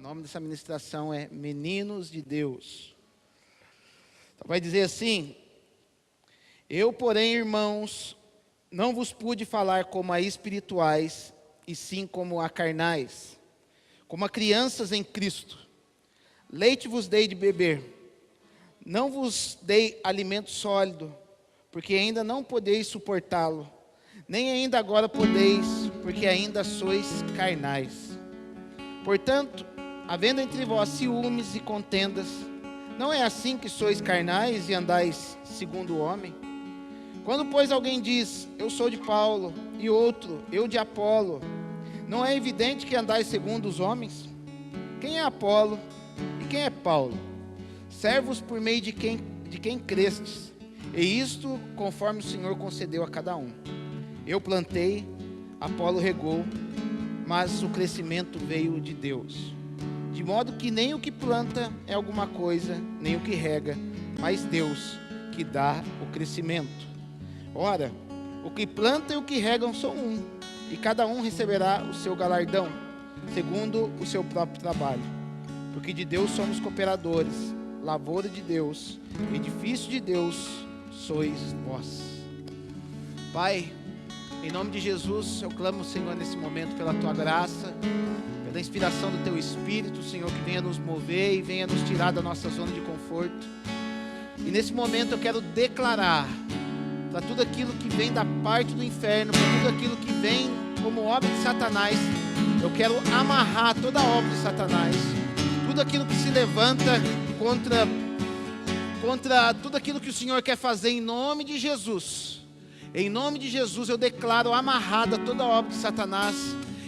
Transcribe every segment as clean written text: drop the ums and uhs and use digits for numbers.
nome dessa ministração é Meninos de Deus. Então vai dizer assim: eu, porém, irmãos, não vos pude falar como a espirituais, e sim como a carnais, como a crianças em Cristo. Leite vos dei de beber, não vos dei alimento sólido, porque ainda não podeis suportá-lo, nem ainda agora podeis, porque ainda sois carnais. Portanto, havendo entre vós ciúmes e contendas, não é assim que sois carnais e andais segundo o homem? Quando, pois, alguém diz, eu sou de Paulo, e outro, eu de Apolo, não é evidente que andais segundo os homens? Quem é Apolo e quem é Paulo? Servos por meio de quem crestes, e isto conforme o Senhor concedeu a cada um. Eu plantei, Apolo regou, mas o crescimento veio de Deus. De modo que nem o que planta é alguma coisa, nem o que rega, mas Deus que dá o crescimento. Ora, o que planta e o que regam são um, e cada um receberá o seu galardão, segundo o seu próprio trabalho. Porque de Deus somos cooperadores, lavoura de Deus, edifício de Deus sois vós. Pai, em nome de Jesus, eu clamo, Senhor, nesse momento pela Tua graça, pela inspiração do Teu Espírito, Senhor, que venha nos mover e venha nos tirar da nossa zona de conforto. E nesse momento eu quero declarar para tudo aquilo que vem da parte do inferno, para tudo aquilo que vem como obra de Satanás, eu quero amarrar toda a obra de Satanás, tudo aquilo que se levanta contra tudo aquilo que o Senhor quer fazer em nome de Jesus. Em nome de Jesus eu declaro amarrada toda a obra de Satanás.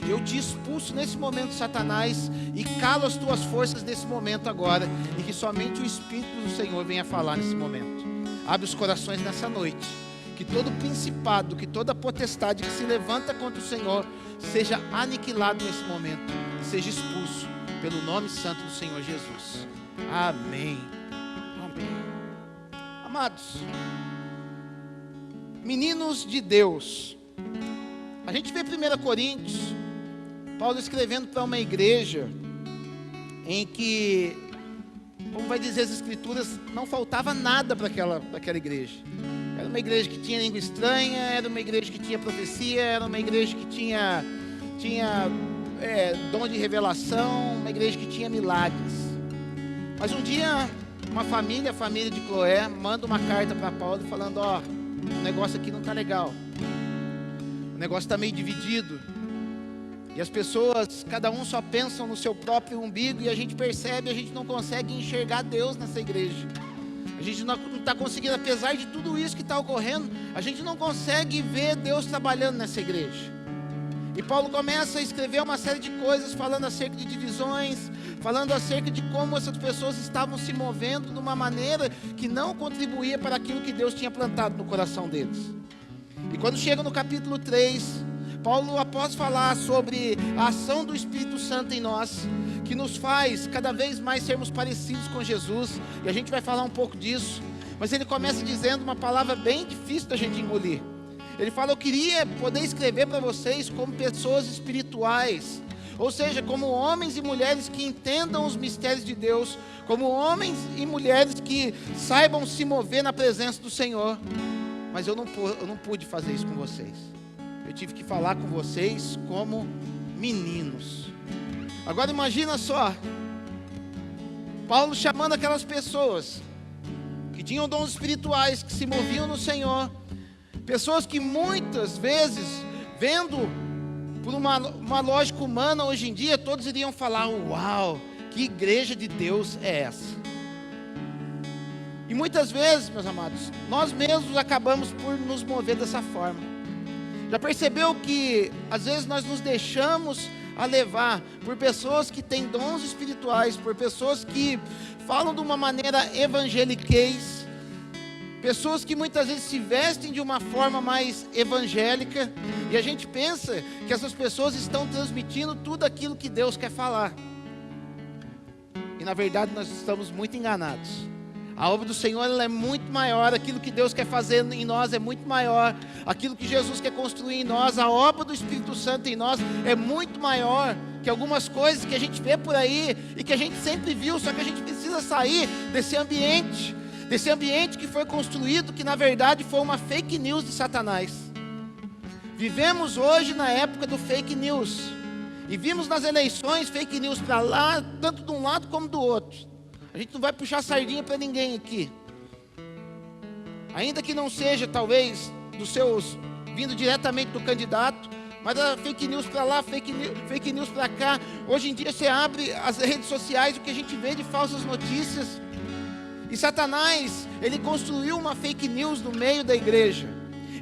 Eu te expulso nesse momento, Satanás, e calo as tuas forças nesse momento agora, e que somente o Espírito do Senhor venha falar nesse momento. Abre os corações nessa noite, que todo principado, que toda potestade que se levanta contra o Senhor seja aniquilado nesse momento, e seja expulso pelo nome santo do Senhor Jesus. Amém. Amém. Amados, meninos de Deus, a gente vê 1 Coríntios, Paulo escrevendo para uma igreja em que, como vai dizer as Escrituras, não faltava nada para aquela igreja. Era uma igreja que tinha língua estranha, era uma igreja que tinha profecia, era uma igreja que tinha dom de revelação, uma igreja que tinha milagres. Mas um dia, a família de Cloé, manda uma carta para Paulo falando: ó, o negócio aqui não está legal, o negócio está meio dividido, e as pessoas, cada um só pensam no seu próprio umbigo, e a gente percebe, a gente não consegue enxergar Deus nessa igreja. A gente não está conseguindo, apesar de tudo isso que está ocorrendo, a gente não consegue ver Deus trabalhando nessa igreja. E Paulo começa a escrever uma série de coisas, falando acerca de divisões, falando acerca de como essas pessoas estavam se movendo de uma maneira que não contribuía para aquilo que Deus tinha plantado no coração deles. E quando chega no capítulo 3, Paulo, após falar sobre a ação do Espírito Santo em nós, que nos faz cada vez mais sermos parecidos com Jesus, e a gente vai falar um pouco disso, mas ele começa dizendo uma palavra bem difícil da gente engolir. Ele fala: eu queria poder escrever para vocês como pessoas espirituais, ou seja, como homens e mulheres que entendam os mistérios de Deus, como homens e mulheres que saibam se mover na presença do Senhor. Mas eu não pude fazer isso com vocês. Eu tive que falar com vocês como meninos. Agora imagina só, Paulo chamando aquelas pessoas que tinham dons espirituais, que se moviam no Senhor, pessoas que muitas vezes, vendo por uma lógica humana hoje em dia, todos iriam falar: uau, que igreja de Deus é essa? E muitas vezes, meus amados, nós mesmos acabamos por nos mover dessa forma. Já percebeu que às vezes nós nos deixamos a levar por pessoas que têm dons espirituais, por pessoas que falam de uma maneira evangeliquez, pessoas que muitas vezes se vestem de uma forma mais evangélica, e a gente pensa que essas pessoas estão transmitindo tudo aquilo que Deus quer falar. E na verdade nós estamos muito enganados. A obra do Senhor, ela é muito maior, aquilo que Deus quer fazer em nós é muito maior, aquilo que Jesus quer construir em nós, a obra do Espírito Santo em nós é muito maior que algumas coisas que a gente vê por aí e que a gente sempre viu, só que a gente precisa sair desse ambiente que foi construído, que na verdade foi uma fake news de Satanás. Vivemos hoje na época do fake news, e vimos nas eleições fake news para lá, tanto de um lado como do outro. A gente não vai puxar sardinha para ninguém aqui, ainda que não seja talvez dos seus, vindo diretamente do candidato, mas a fake news para lá, fake news para cá. Hoje em dia você abre as redes sociais, o que a gente vê de falsas notícias. E Satanás, ele construiu uma fake news no meio da igreja.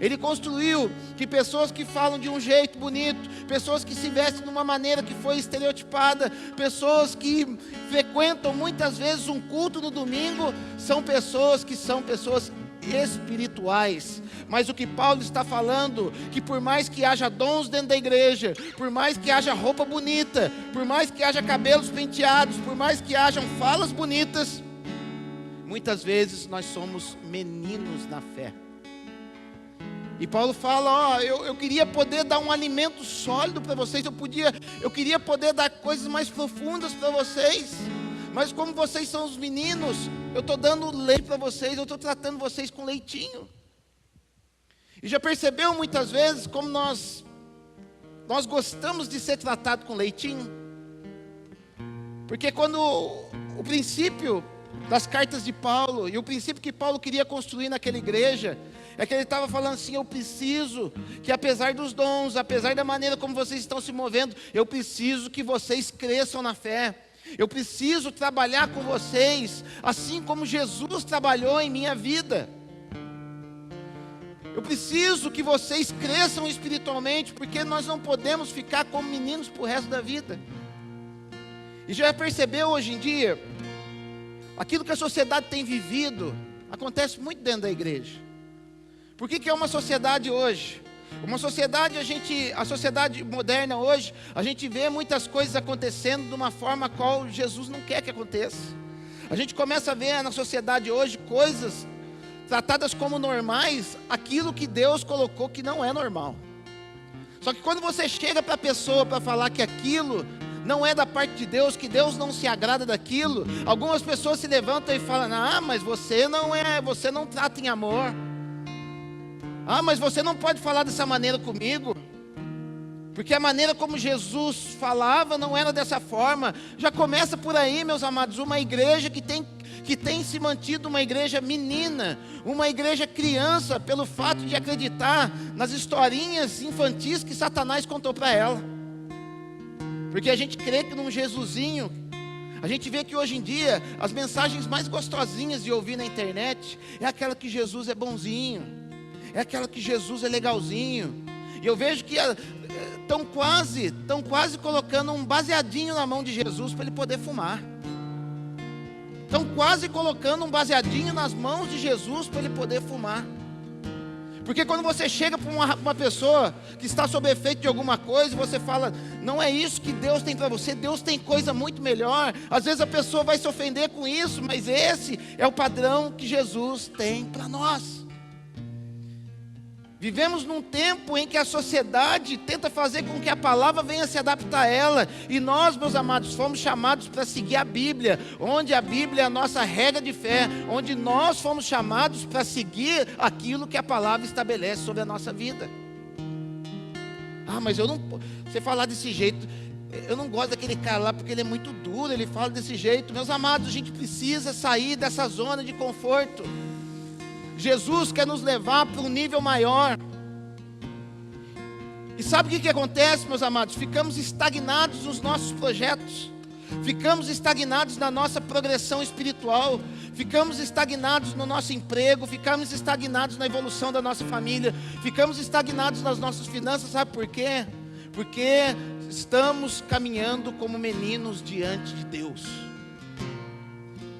Ele construiu que pessoas que falam de um jeito bonito, pessoas que se vestem de uma maneira que foi estereotipada, pessoas que frequentam muitas vezes um culto no domingo, são pessoas espirituais. Mas o que Paulo está falando, que por mais que haja dons dentro da igreja, por mais que haja roupa bonita, por mais que haja cabelos penteados, por mais que hajam falas bonitas, muitas vezes nós somos meninos na fé. E Paulo fala, eu queria poder dar um alimento sólido para vocês, eu queria poder dar coisas mais profundas para vocês, mas como vocês são os meninos, eu estou dando leite para vocês, eu estou tratando vocês com leitinho. E já percebeu muitas vezes como nós gostamos de ser tratado com leitinho? Porque quando o princípio das cartas de Paulo, e o princípio que Paulo queria construir naquela igreja, é que ele estava falando assim, eu preciso que apesar dos dons, apesar da maneira como vocês estão se movendo, eu preciso que vocês cresçam na fé. Eu preciso trabalhar com vocês, assim como Jesus trabalhou em minha vida. Eu preciso que vocês cresçam espiritualmente, porque nós não podemos ficar como meninos para o resto da vida. E já percebeu hoje em dia, aquilo que a sociedade tem vivido, acontece muito dentro da igreja. Por que é uma sociedade hoje? Uma sociedade, a sociedade moderna hoje, a gente vê muitas coisas acontecendo de uma forma a qual Jesus não quer que aconteça. A gente começa a ver na sociedade hoje coisas tratadas como normais, aquilo que Deus colocou que não é normal. Só que quando você chega para a pessoa para falar que aquilo não é da parte de Deus, que Deus não se agrada daquilo, algumas pessoas se levantam e falam, mas você não trata em amor. Mas você não pode falar dessa maneira comigo, porque a maneira como Jesus falava não era dessa forma. Já começa por aí, meus amados, uma igreja que tem se mantido uma igreja menina, uma igreja criança, pelo fato de acreditar nas historinhas infantis que Satanás contou para ela. Porque a gente crê que num Jesusinho, a gente vê que hoje em dia as mensagens mais gostosinhas de ouvir na internet é aquela que Jesus é bonzinho, é aquela que Jesus é legalzinho. E eu vejo que estão quase colocando um baseadinho na mão de Jesus para ele poder fumar. Estão quase colocando um baseadinho nas mãos de Jesus para ele poder fumar. Porque quando você chega para uma pessoa que está sob efeito de alguma coisa, e você fala, não é isso que Deus tem para você, Deus tem coisa muito melhor. Às vezes a pessoa vai se ofender com isso, mas esse é o padrão que Jesus tem para nós. Vivemos num tempo em que a sociedade tenta fazer com que a palavra venha se adaptar a ela. E nós, meus amados, fomos chamados para seguir a Bíblia, onde a Bíblia é a nossa regra de fé, onde nós fomos chamados para seguir aquilo que a palavra estabelece sobre a nossa vida. Mas eu não... Você falar desse jeito, eu não gosto daquele cara lá porque ele é muito duro, ele fala desse jeito. Meus amados, a gente precisa sair dessa zona de conforto. Jesus quer nos levar para um nível maior. E sabe o que acontece, meus amados? Ficamos estagnados nos nossos projetos, ficamos estagnados na nossa progressão espiritual, ficamos estagnados no nosso emprego, ficamos estagnados na evolução da nossa família, ficamos estagnados nas nossas finanças. Sabe por quê? Porque estamos caminhando como meninos diante de Deus.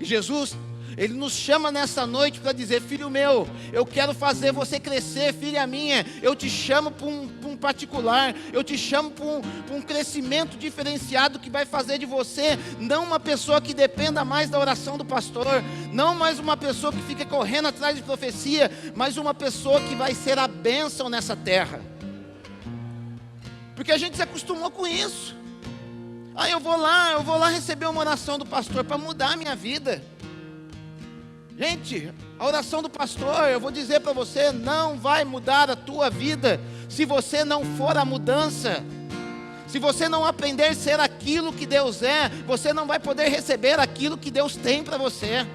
E Jesus, Ele nos chama nessa noite para dizer, filho meu, eu quero fazer você crescer, filha minha, eu te chamo para um particular, eu te chamo para um crescimento diferenciado que vai fazer de você, não uma pessoa que dependa mais da oração do pastor, não mais uma pessoa que fica correndo atrás de profecia, mas uma pessoa que vai ser a bênção nessa terra. Porque a gente se acostumou com isso. Ah, eu vou lá receber uma oração do pastor para mudar a minha vida. Gente, a oração do pastor, eu vou dizer para você, não vai mudar a tua vida se você não for a mudança. Se você não aprender a ser aquilo que Deus é, você não vai poder receber aquilo que Deus tem para você.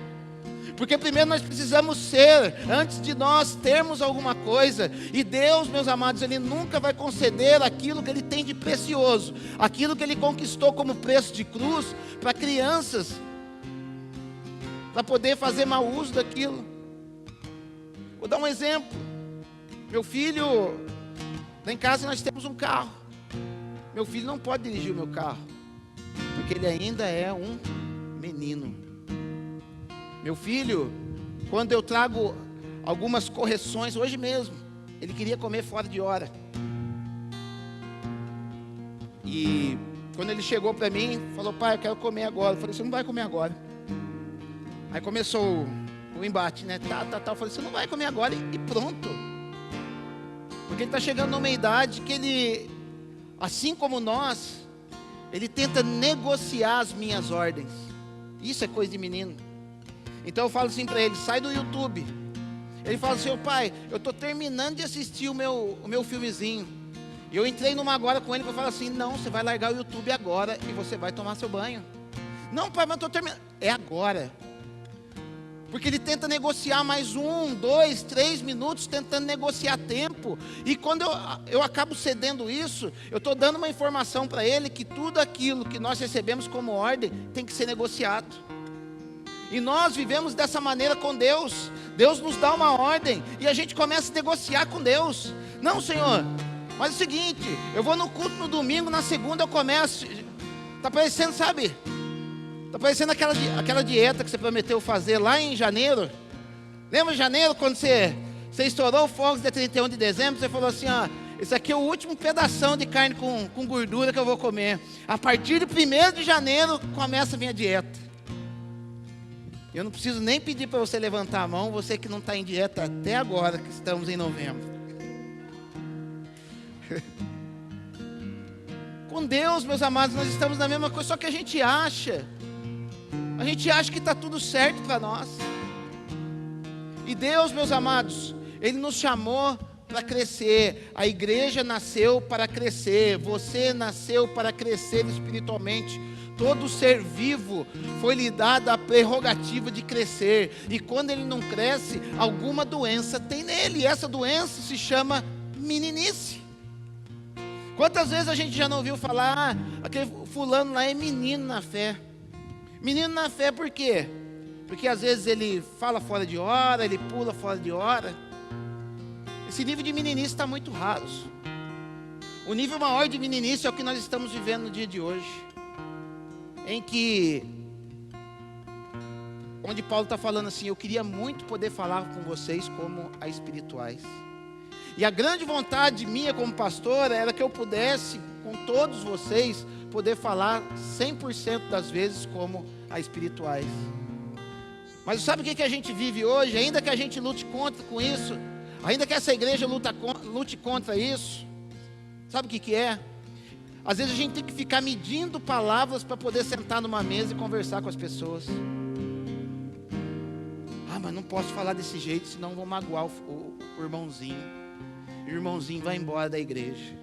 Porque primeiro nós precisamos ser, antes de nós termos alguma coisa. E Deus, meus amados, Ele nunca vai conceder aquilo que Ele tem de precioso, aquilo que Ele conquistou como preço de cruz, para crianças, para poder fazer mau uso daquilo. Vou dar um exemplo. Meu filho, lá em casa nós temos um carro. Meu filho não pode dirigir o meu carro, porque ele ainda é um menino. Meu filho, quando eu trago algumas correções, hoje mesmo, ele queria comer fora de hora. E quando ele chegou para mim, falou: pai, eu quero comer agora. Eu falei: você não vai comer agora. Aí começou o embate, né? Eu falei: você não vai comer agora e pronto. Porque ele está chegando numa idade que ele, assim como nós, ele tenta negociar as minhas ordens. Isso é coisa de menino. Então eu falo assim para ele: sai do YouTube. Ele fala assim: ô pai, eu estou terminando de assistir o meu filmezinho. E eu entrei numa agora com ele, que eu falo assim: não, você vai largar o YouTube agora e você vai tomar seu banho. Não, pai, mas eu estou terminando. É agora. Porque ele tenta negociar mais 1, 2, 3 minutos, tentando negociar tempo. E quando eu acabo cedendo isso, eu estou dando uma informação para ele que tudo aquilo que nós recebemos como ordem tem que ser negociado. E nós vivemos dessa maneira com Deus. Deus nos dá uma ordem e a gente começa a negociar com Deus. Não, Senhor, mas é o seguinte, eu vou no culto no domingo, na segunda eu começo. Está parecendo, sabe? Está parecendo aquela dieta que você prometeu fazer lá em janeiro. Lembra em janeiro, quando você estourou o fogo de 31 de dezembro, você falou assim: ó, esse aqui é o último pedação de carne com gordura que eu vou comer. A partir de 1º de janeiro começa a minha dieta. Eu não preciso nem pedir para você levantar a mão, você que não está em dieta até agora, que estamos em novembro. Com Deus, meus amados, nós estamos na mesma coisa, só que a gente acha que está tudo certo para nós. E Deus, meus amados, Ele nos chamou para crescer. A igreja nasceu para crescer, você nasceu para crescer espiritualmente. Todo ser vivo foi lhe dada a prerrogativa de crescer. E quando ele não cresce, alguma doença tem nele. E essa doença se chama meninice. Quantas vezes a gente já não ouviu falar: aquele fulano lá é menino na fé. Menino na fé por quê? Porque às vezes ele fala fora de hora, ele pula fora de hora. Esse nível de meninice está muito raso. O nível maior de meninice é o que nós estamos vivendo no dia de hoje, em que, onde Paulo está falando assim: eu queria muito poder falar com vocês como a espirituais. E a grande vontade minha como pastor era que eu pudesse, com todos vocês, poder falar 100% das vezes como a espirituais. Mas sabe o que a gente vive hoje? Ainda que a gente lute com isso, ainda que essa igreja lute contra isso, sabe o que é? Às vezes a gente tem que ficar medindo palavras para poder sentar numa mesa e conversar com as pessoas. Ah, mas não posso falar desse jeito, senão vou magoar o irmãozinho. O irmãozinho vai embora da igreja.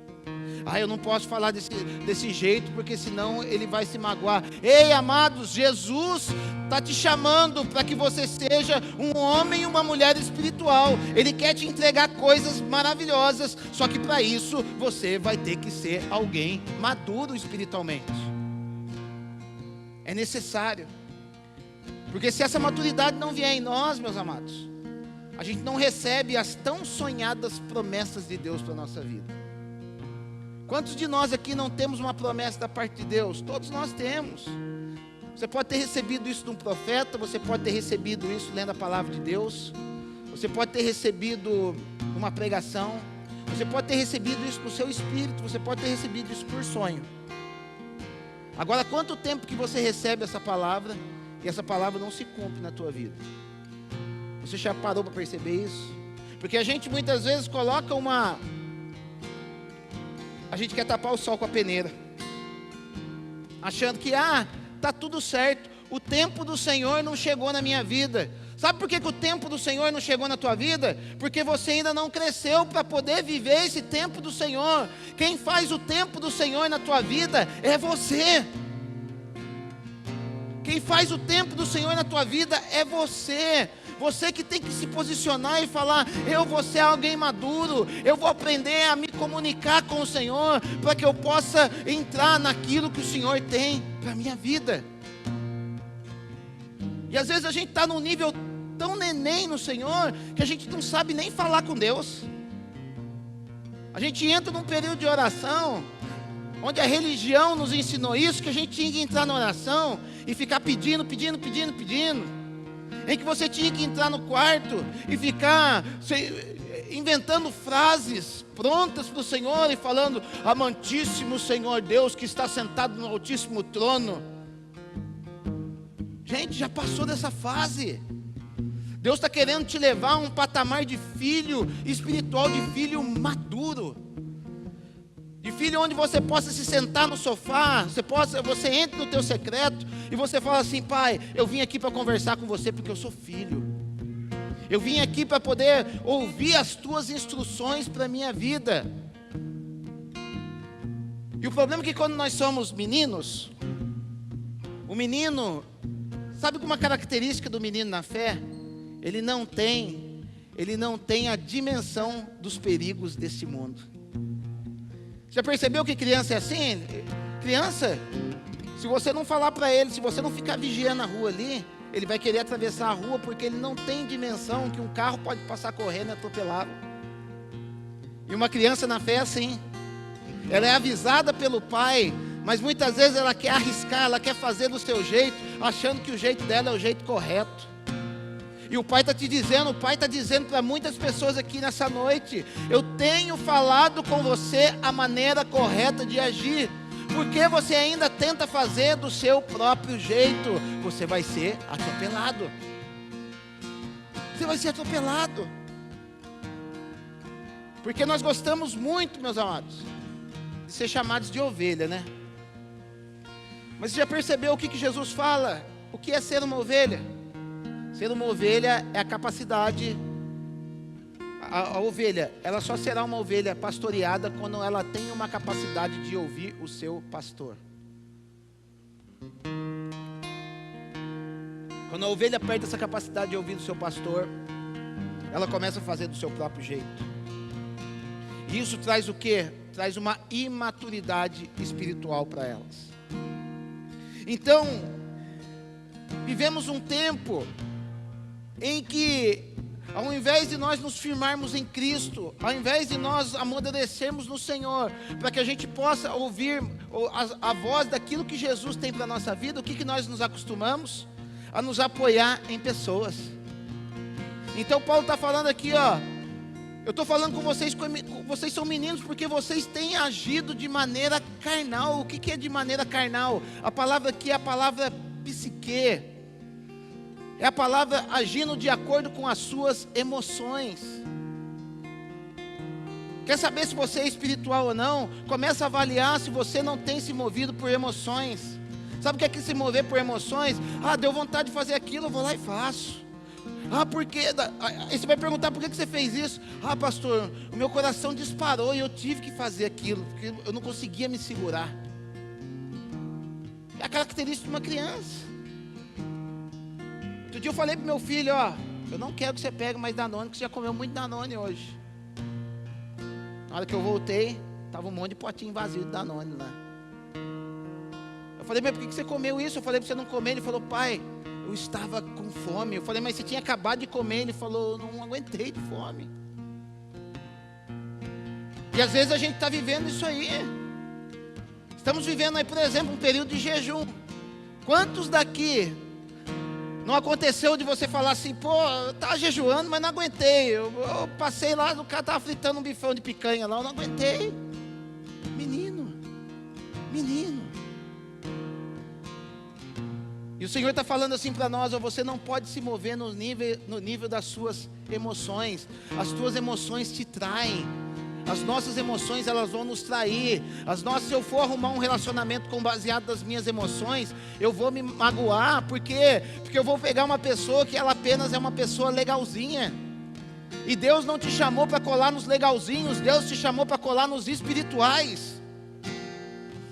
Ah, eu não posso falar desse jeito, porque senão ele vai se magoar. Ei, amados, Jesus está te chamando para que você seja um homem e uma mulher espiritual. Ele quer te entregar coisas maravilhosas, só que para isso você vai ter que ser alguém maduro espiritualmente. É necessário. Porque se essa maturidade não vier em nós, meus amados, a gente não recebe as tão sonhadas promessas de Deus para a nossa vida. Quantos de nós aqui não temos uma promessa da parte de Deus? Todos nós temos. Você pode ter recebido isso de um profeta, você pode ter recebido isso lendo a palavra de Deus, você pode ter recebido uma pregação, você pode ter recebido isso no seu espírito, você pode ter recebido isso por sonho. Agora, quanto tempo que você recebe essa palavra e essa palavra não se cumpre na tua vida? Você já parou para perceber isso? Porque a gente muitas vezes coloca a gente quer tapar o sol com a peneira. achando que, tá tudo certo, o tempo do Senhor não chegou na minha vida. Sabe por que o tempo do Senhor não chegou na tua vida? Porque você ainda não cresceu para poder viver esse tempo do Senhor. Quem faz o tempo do Senhor na tua vida é você. Quem faz o tempo do Senhor na tua vida é você. Você que tem que se posicionar e falar: eu vou ser alguém maduro, eu vou aprender a me comunicar com o Senhor, para que eu possa entrar naquilo que o Senhor tem para a minha vida. E às vezes a gente está num nível tão neném no Senhor, que a gente não sabe nem falar com Deus. A gente entra num período de oração, onde a religião nos ensinou isso, que a gente tinha que entrar na oração e ficar pedindo, em que você tinha que entrar no quarto e ficar inventando frases prontas para o Senhor e falando: amantíssimo Senhor Deus que está sentado no altíssimo trono. Gente, já passou dessa fase. Deus está querendo te levar a um patamar de filho espiritual, de filho maduro, de filho onde você possa se sentar no sofá, você entra no teu secreto e você fala assim: pai, eu vim aqui para conversar com você porque eu sou filho. Eu vim aqui para poder ouvir as tuas instruções para a minha vida. E o problema é que quando nós somos meninos, o menino, sabe uma característica do menino na fé? Ele não tem a dimensão dos perigos deste mundo. Já percebeu que criança é assim? Criança, se você não falar para ele, se você não ficar vigiando a rua ali, ele vai querer atravessar a rua, porque ele não tem dimensão que um carro pode passar correndo e atropelá-lo. E uma criança na fé é assim. Ela é avisada pelo pai, mas muitas vezes ela quer arriscar, ela quer fazer do seu jeito, achando que o jeito dela é o jeito correto. E o pai está te dizendo, o pai está dizendo para muitas pessoas aqui nessa noite: eu tenho falado com você a maneira correta de agir. Porque você ainda tenta fazer do seu próprio jeito, você vai ser atropelado. Você vai ser atropelado. Porque nós gostamos muito, meus amados, de ser chamados de ovelha, né? Mas você já percebeu o que Jesus fala? O que é ser uma ovelha? Ser uma ovelha é a capacidade. A ovelha, ela só será uma ovelha pastoreada quando ela tem uma capacidade de ouvir o seu pastor. Quando a ovelha perde essa capacidade de ouvir o seu pastor, ela começa a fazer do seu próprio jeito. E isso traz o quê? Traz uma imaturidade espiritual para elas. Então, vivemos um tempo em que, ao invés de nós nos firmarmos em Cristo, ao invés de nós amadurecermos no Senhor, para que a gente possa ouvir a voz daquilo que Jesus tem para a nossa vida, o que nós nos acostumamos? A nos apoiar em pessoas. Então Paulo está falando aqui, eu estou falando com vocês são meninos porque vocês têm agido de maneira carnal. O que é de maneira carnal? A palavra aqui é a palavra psique. É a palavra agindo de acordo com as suas emoções. Quer saber se você é espiritual ou não? Começa a avaliar se você não tem se movido por emoções. Sabe o que é se mover por emoções? Deu vontade de fazer aquilo, eu vou lá e faço. Por quê? Aí você vai perguntar: por que você fez isso? Pastor, o meu coração disparou e eu tive que fazer aquilo, porque eu não conseguia me segurar. É a característica de uma criança. Outro dia eu falei para meu filho: eu não quero que você pegue mais Danone, que você já comeu muito Danone hoje. Na hora que eu voltei, estava um monte de potinho vazio de Danone lá. Eu falei: mas por que você comeu isso? Eu falei para você não comer. Ele falou: pai, eu estava com fome. Eu falei: mas você tinha acabado de comer. Ele falou: não aguentei de fome. E às vezes a gente está vivendo isso aí. Estamos vivendo aí, por exemplo, um período de jejum. Quantos daqui não aconteceu de você falar assim: eu estava jejuando, mas não aguentei. Eu passei lá, o cara estava fritando um bifão de picanha lá, eu não aguentei. Menino. E o Senhor está falando assim para nós: você não pode se mover no nível das suas emoções. As tuas emoções te traem. As nossas emoções, elas vão nos trair. Se eu for arrumar um relacionamento baseado nas minhas emoções, eu vou me magoar. Por quê? Porque eu vou pegar uma pessoa que ela apenas é uma pessoa legalzinha. E Deus não te chamou para colar nos legalzinhos, Deus te chamou para colar nos espirituais.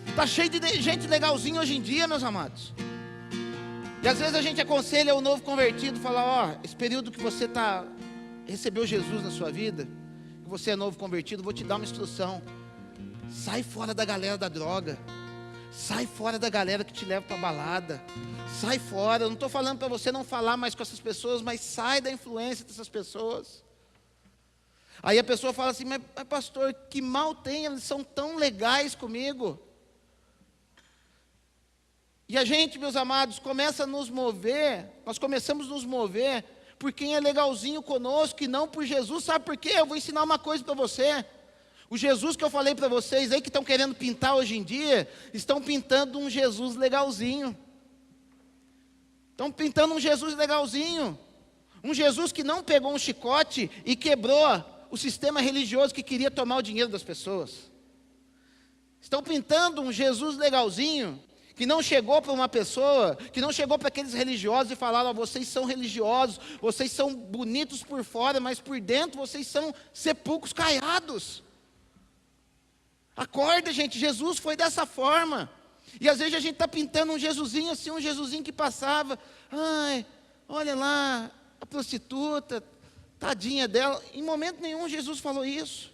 Está cheio de gente legalzinha hoje em dia, meus amados. E às vezes a gente aconselha o novo convertido, fala, esse período que você recebeu Jesus na sua vida, que você é novo convertido, vou te dar uma instrução. Sai fora da galera da droga. Sai fora da galera que te leva para balada. Sai fora. Eu não estou falando para você não falar mais com essas pessoas, mas sai da influência dessas pessoas. Aí a pessoa fala assim, mas pastor, que mal tem, eles são tão legais comigo. E a gente, meus amados, começa a nos mover, nós começamos a nos mover por quem é legalzinho conosco e não por Jesus. Sabe por quê? Eu vou ensinar uma coisa para você. O Jesus que eu falei para vocês aí, que estão querendo pintar hoje em dia, estão pintando um Jesus legalzinho. Estão pintando um Jesus legalzinho. Um Jesus que não pegou um chicote e quebrou o sistema religioso que queria tomar o dinheiro das pessoas. Estão pintando um Jesus legalzinho, que não chegou para uma pessoa, que não chegou para aqueles religiosos e falaram, vocês são religiosos, vocês são bonitos por fora, mas por dentro vocês são sepulcros caiados. Acorda, gente, Jesus foi dessa forma. E às vezes a gente está pintando um Jesusinho assim, um Jesusinho que passava, olha lá, a prostituta, tadinha dela. Em momento nenhum Jesus falou isso.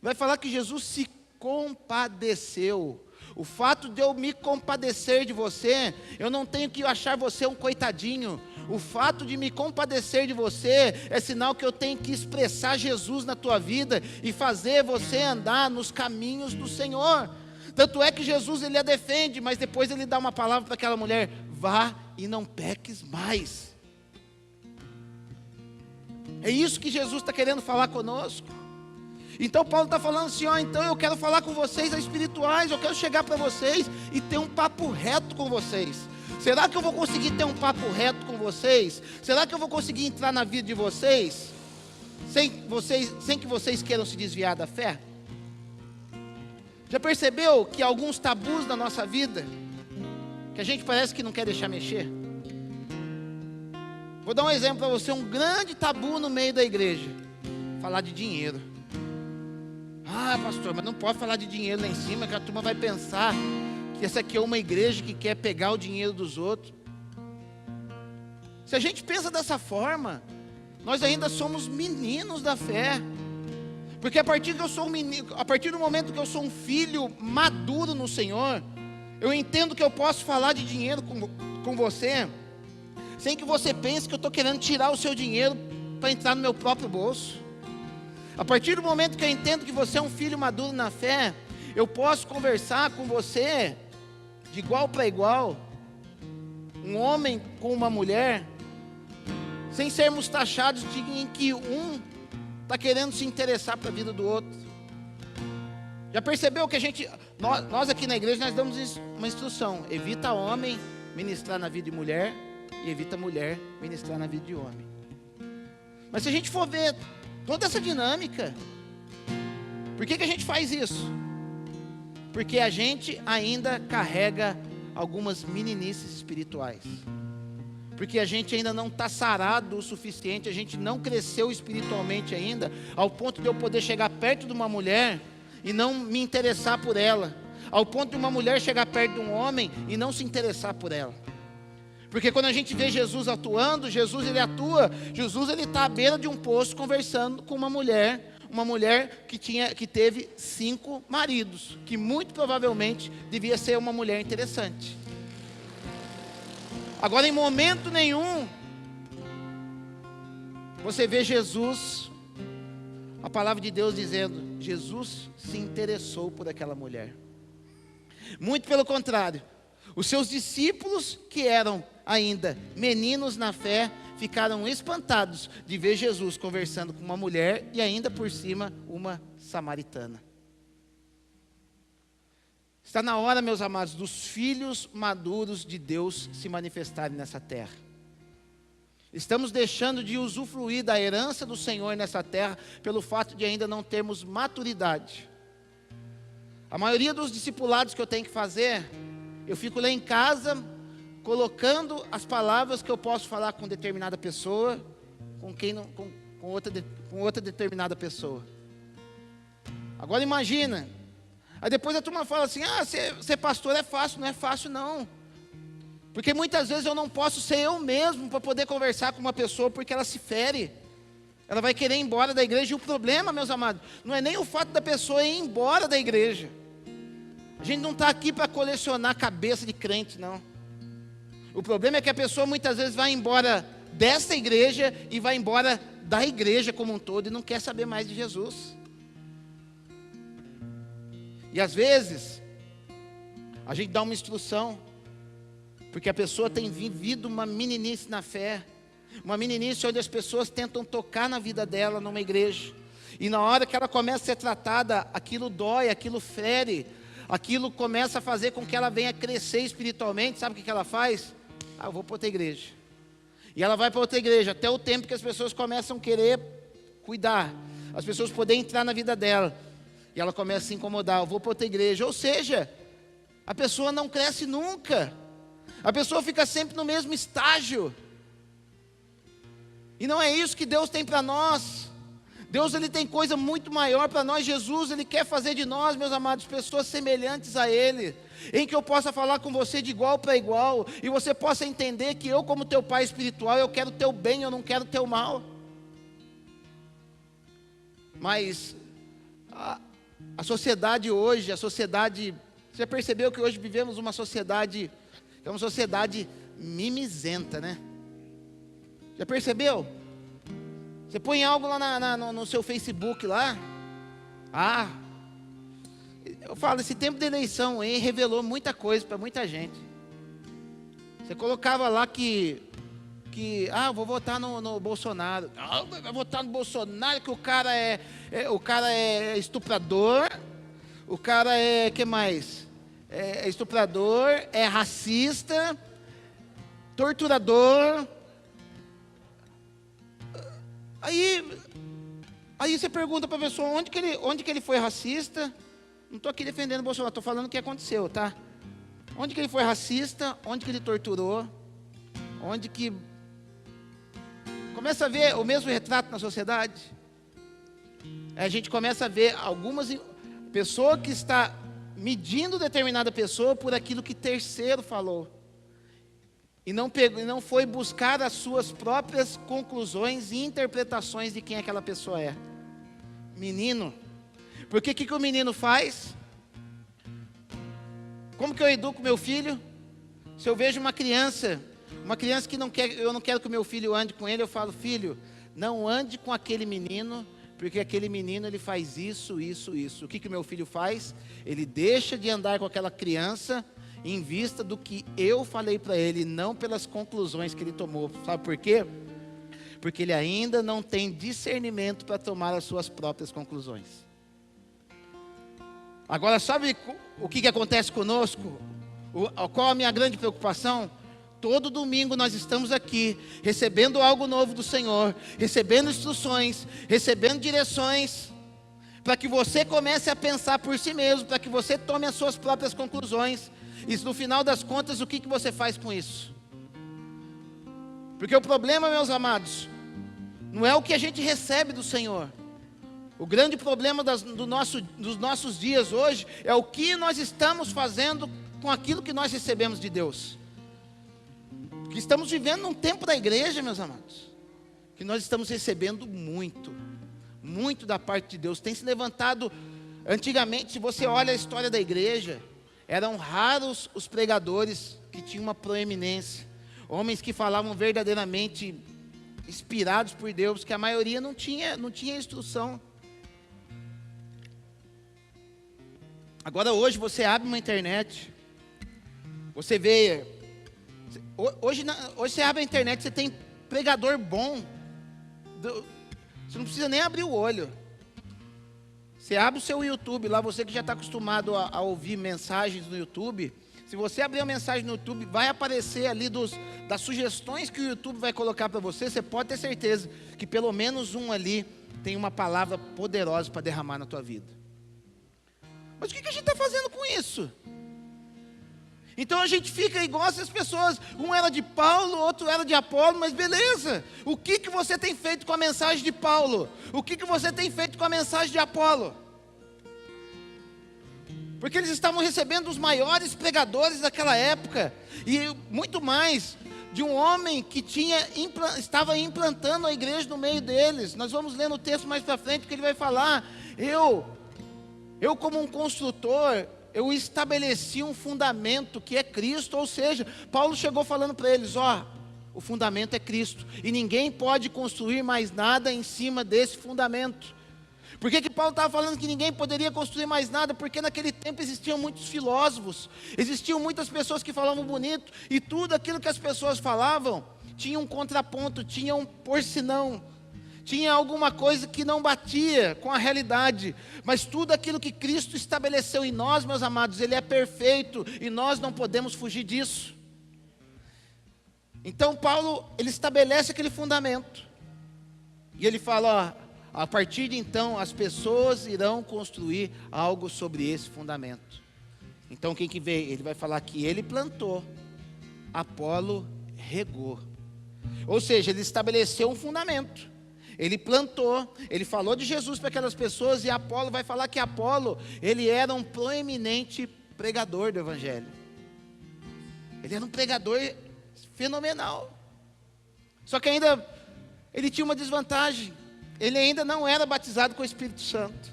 Vai falar que Jesus se compadeceu. O fato de eu me compadecer de você, eu não tenho que achar você um coitadinho. O fato de me compadecer de você é sinal que eu tenho que expressar Jesus na tua vida e fazer você andar nos caminhos do Senhor. Tanto é que Jesus, ele a defende, mas depois ele dá uma palavra para aquela mulher: vá e não peques mais. É isso que Jesus está querendo falar conosco. Então Paulo está falando assim, então eu quero falar com vocês espirituais, eu quero chegar para vocês e ter um papo reto com vocês. Será que eu vou conseguir ter um papo reto com vocês? Será que eu vou conseguir entrar na vida de vocês sem que vocês queiram se desviar da fé? Já percebeu que alguns tabus na nossa vida, que a gente parece que não quer deixar mexer? Vou dar um exemplo para você, um grande tabu no meio da igreja: falar de dinheiro. Pastor, mas não pode falar de dinheiro lá em cima, que a turma vai pensar que essa aqui é uma igreja que quer pegar o dinheiro dos outros. Se a gente pensa dessa forma, nós ainda somos meninos da fé. Porque a partir do momento que eu sou um filho maduro no Senhor, eu entendo que eu posso falar de dinheiro com você, sem que você pense que eu estou querendo tirar o seu dinheiro para entrar no meu próprio bolso. A partir do momento que eu entendo que você é um filho maduro na fé, eu posso conversar com você de igual para igual, um homem com uma mulher, sem sermos taxados em que um está querendo se interessar para a vida do outro. Já percebeu que nós aqui na igreja, nós damos uma instrução: evita homem ministrar na vida de mulher e evita mulher ministrar na vida de homem. Mas se a gente for ver toda essa dinâmica, por que a gente faz isso? Porque a gente ainda carrega algumas meninices espirituais. Porque a gente ainda não está sarado o suficiente, a gente não cresceu espiritualmente ainda, ao ponto de eu poder chegar perto de uma mulher e não me interessar por ela, ao ponto de uma mulher chegar perto de um homem e não se interessar por ela. Porque quando a gente vê Jesus atuando, Jesus ele está à beira de um poço conversando com uma mulher que teve 5 maridos, que muito provavelmente devia ser uma mulher interessante. Agora, em momento nenhum, você vê Jesus, a palavra de Deus dizendo, Jesus se interessou por aquela mulher. Muito pelo contrário, os seus discípulos, que eram ainda meninos na fé, ficaram espantados de ver Jesus conversando com uma mulher e ainda por cima uma samaritana. Está na hora, meus amados, dos filhos maduros de Deus se manifestarem nessa terra. Estamos deixando de usufruir da herança do Senhor nessa terra pelo fato de ainda não termos maturidade. A maioria dos discipulados que eu tenho que fazer, eu fico lá em casa colocando as palavras que eu posso falar com determinada pessoa, com outra determinada pessoa. Agora imagina, aí depois a turma fala assim, ser pastor é fácil. Não é fácil não, porque muitas vezes eu não posso ser eu mesmo para poder conversar com uma pessoa, porque ela se fere, ela vai querer ir embora da igreja. E o problema, meus amados, não é nem o fato da pessoa ir embora da igreja. A gente não está aqui para colecionar cabeça de crente, não. O problema é que a pessoa muitas vezes vai embora dessa igreja e vai embora da igreja como um todo e não quer saber mais de Jesus. E às vezes a gente dá uma instrução, porque a pessoa tem vivido uma meninice na fé, uma meninice onde as pessoas tentam tocar na vida dela numa igreja, e na hora que ela começa a ser tratada, aquilo dói, aquilo fere, aquilo começa a fazer com que ela venha crescer espiritualmente. Sabe o que ela faz? Eu vou para outra igreja. E ela vai para outra igreja, até o tempo que as pessoas começam a querer cuidar, as pessoas poderem entrar na vida dela, e ela começa a se incomodar, eu vou para outra igreja. Ou seja, a pessoa não cresce nunca, a pessoa fica sempre no mesmo estágio, e não é isso que Deus tem para nós. Deus, Ele tem coisa muito maior para nós. Jesus, Ele quer fazer de nós, meus amados, pessoas semelhantes a Ele, em que eu possa falar com você de igual para igual, e você possa entender que eu, como teu pai espiritual, eu quero o teu bem, eu não quero o teu mal. Mas a sociedade hoje, você já percebeu que hoje vivemos uma sociedade, que é uma sociedade mimizenta, né? Já percebeu? Você põe algo lá no seu Facebook lá, eu falo, esse tempo de eleição aí revelou muita coisa para muita gente. Você colocava lá que eu vou votar no Bolsonaro. Vai votar no Bolsonaro, que o cara é estuprador, o cara que mais? É estuprador, é racista, torturador. Aí você pergunta para a pessoa, onde que ele foi racista? Não estou aqui defendendo o Bolsonaro, estou falando o que aconteceu, tá? Onde que ele foi racista? Onde que ele torturou? Onde que... Começa a ver o mesmo retrato na sociedade. A gente começa a ver algumas pessoas que está medindo determinada pessoa por aquilo que terceiro falou. E não foi buscar as suas próprias conclusões e interpretações de quem aquela pessoa é. Menino. Porque o que o menino faz? Como que eu educo meu filho? Se eu vejo uma criança que eu não quero que o meu filho ande com ele, eu falo, filho, não ande com aquele menino, porque aquele menino ele faz isso, isso, isso. O que o meu filho faz? Ele deixa de andar com aquela criança em vista do que eu falei para ele, não pelas conclusões que ele tomou. Sabe por quê? Porque ele ainda não tem discernimento para tomar as suas próprias conclusões. Agora, sabe o que acontece conosco? Qual a minha grande preocupação? Todo domingo nós estamos aqui, recebendo algo novo do Senhor, recebendo instruções, recebendo direções, para que você comece a pensar por si mesmo, para que você tome as suas próprias conclusões. E no final das contas, o que você faz com isso? Porque o problema, meus amados, não é o que a gente recebe do Senhor. O grande problema dos nossos dias hoje é o que nós estamos fazendo com aquilo que nós recebemos de Deus. Porque estamos vivendo num tempo da igreja, meus amados, que nós estamos recebendo muito, muito da parte de Deus. Tem se levantado, antigamente, se você olha a história da igreja, eram raros os pregadores que tinham uma proeminência, homens que falavam verdadeiramente inspirados por Deus, que a maioria não tinha instrução. Agora hoje você abre uma internet, você vê, hoje você abre a internet, você tem pregador bom, você não precisa nem abrir o olho. Você abre o seu YouTube lá, você que já está acostumado a ouvir mensagens no YouTube, Se você abrir uma mensagem no YouTube, vai aparecer ali das sugestões que o YouTube vai colocar para você. Você pode ter certeza que pelo menos um ali tem uma palavra poderosa para derramar na tua vida. Mas o que a gente está fazendo com isso? Então a gente fica igual essas pessoas, um era de Paulo, outro era de Apolo, mas beleza. O que você tem feito com a mensagem de Paulo? O que você tem feito com a mensagem de Apolo? Porque eles estavam recebendo os maiores pregadores daquela época, e muito mais, de um homem que estava implantando a igreja no meio deles. Nós vamos ler no texto mais para frente, que ele vai falar, eu como um construtor, eu estabeleci um fundamento que é Cristo, ou seja, Paulo chegou falando para eles, o fundamento é Cristo, e ninguém pode construir mais nada em cima desse fundamento. Por que Paulo estava falando que ninguém poderia construir mais nada? Porque naquele tempo existiam muitos filósofos, existiam muitas pessoas que falavam bonito, e tudo aquilo que as pessoas falavam, tinha um contraponto, tinha um porcinão, tinha alguma coisa que não batia com a realidade, mas tudo aquilo que Cristo estabeleceu em nós, meus amados, Ele é perfeito, e nós não podemos fugir disso. Então Paulo, ele estabelece aquele fundamento, e ele fala, a partir de então, as pessoas irão construir algo sobre esse fundamento. Então quem que veio? Ele vai falar que ele plantou, Apolo regou. Ou seja, ele estabeleceu um fundamento. Ele plantou, ele falou de Jesus para aquelas pessoas, e Apolo vai falar que Apolo, ele era um proeminente pregador do Evangelho. Ele era um pregador fenomenal. Só que ainda, ele tinha uma desvantagem. Ele ainda não era batizado com o Espírito Santo.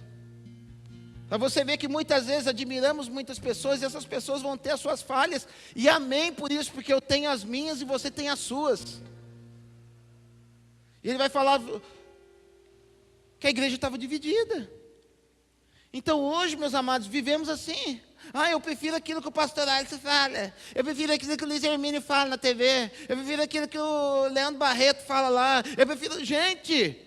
Para você ver que muitas vezes admiramos muitas pessoas, e essas pessoas vão ter as suas falhas, e amém por isso, porque eu tenho as minhas e você tem as suas. E ele vai falar que a igreja estava dividida. Então hoje, meus amados, vivemos assim. Eu prefiro aquilo que o pastor Alisson fala, eu prefiro aquilo que o Luiz Hermínio fala na TV, eu prefiro aquilo que o Leandro Barreto fala lá, gente,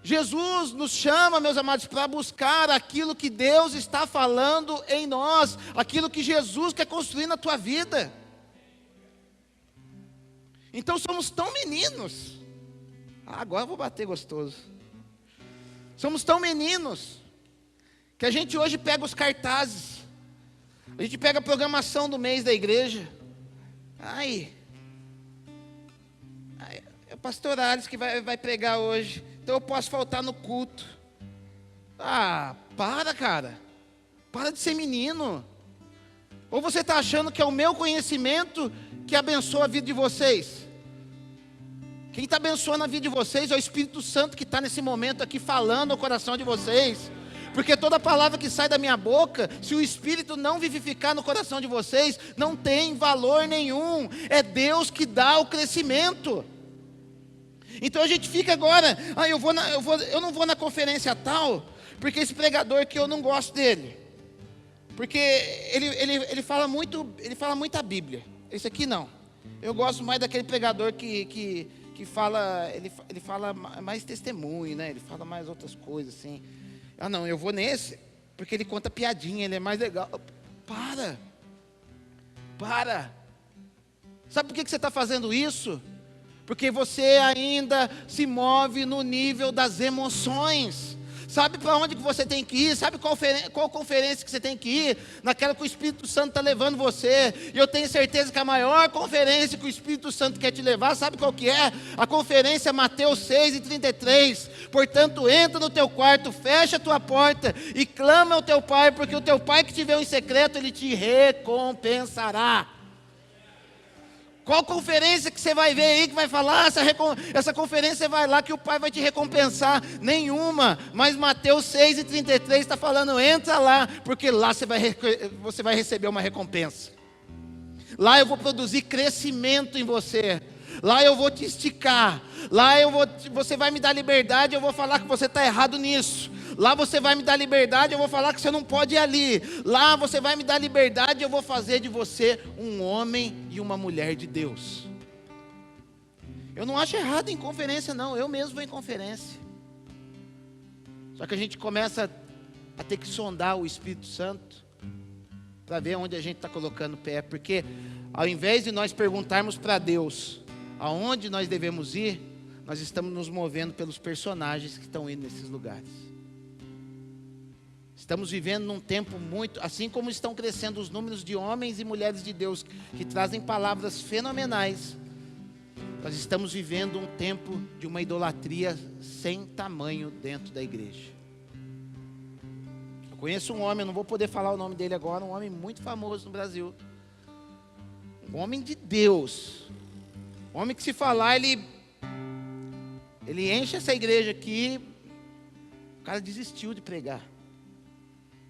Jesus nos chama, meus amados, para buscar aquilo que Deus está falando em nós, aquilo que Jesus quer construir na tua vida. Então somos tão meninos, agora eu vou bater gostoso, somos tão meninos, que a gente hoje pega os cartazes, a gente pega a programação do mês da igreja, é o pastor Alisson que vai pregar hoje, então eu posso faltar no culto. Cara, para de ser menino. Ou você está achando que é o meu conhecimento que abençoa a vida de vocês? Quem está abençoando a vida de vocês é o Espírito Santo que está nesse momento aqui falando no coração de vocês. Porque toda palavra que sai da minha boca, se o Espírito não vivificar no coração de vocês, não tem valor nenhum. É Deus que dá o crescimento. Então a gente fica agora, eu não vou na conferência tal, porque esse pregador que eu não gosto dele. Porque ele fala muita Bíblia. Esse aqui não. Eu gosto mais daquele pregador que fala, ele fala mais testemunho, né? Ele fala mais outras coisas assim. Não, eu vou nesse, porque ele conta piadinha, ele é mais legal. Para. Sabe por que você está fazendo isso? Porque você ainda se move no nível das emoções. Sabe para onde que você tem que ir? Sabe qual conferência que você tem que ir? Naquela que o Espírito Santo está levando você. E eu tenho certeza que a maior conferência que o Espírito Santo quer te levar, sabe qual que é? A conferência Mateus 6:33. Portanto, entra no teu quarto, fecha a tua porta e clama ao teu Pai, porque o teu Pai que te vê em secreto, Ele te recompensará. Qual conferência que você vai ver aí que vai falar, essa conferência você vai lá que o Pai vai te recompensar? Nenhuma, mas Mateus 6:33 está falando, entra lá, porque lá você vai receber uma recompensa. Lá eu vou produzir crescimento em você, lá eu vou te esticar, lá você vai me dar liberdade, eu vou falar que você está errado nisso. Lá você vai me dar liberdade, eu vou falar que você não pode ir ali. Lá você vai me dar liberdade, eu vou fazer de você um homem e uma mulher de Deus. Eu não acho errado em conferência não, eu mesmo vou em conferência. Só que a gente começa a ter que sondar o Espírito Santo. para ver onde a gente está colocando o pé, porque ao invés de nós perguntarmos para Deus aonde nós devemos ir, nós estamos nos movendo pelos personagens que estão indo nesses lugares. Estamos vivendo num tempo muito, assim como estão crescendo os números de homens e mulheres de Deus que trazem palavras fenomenais, nós estamos vivendo um tempo de uma idolatria sem tamanho dentro da igreja. Eu conheço um homem, eu não vou poder falar o nome dele agora, um homem muito famoso no Brasil, um homem de Deus, um homem que se falar, ele enche essa igreja aqui. O cara desistiu de pregar.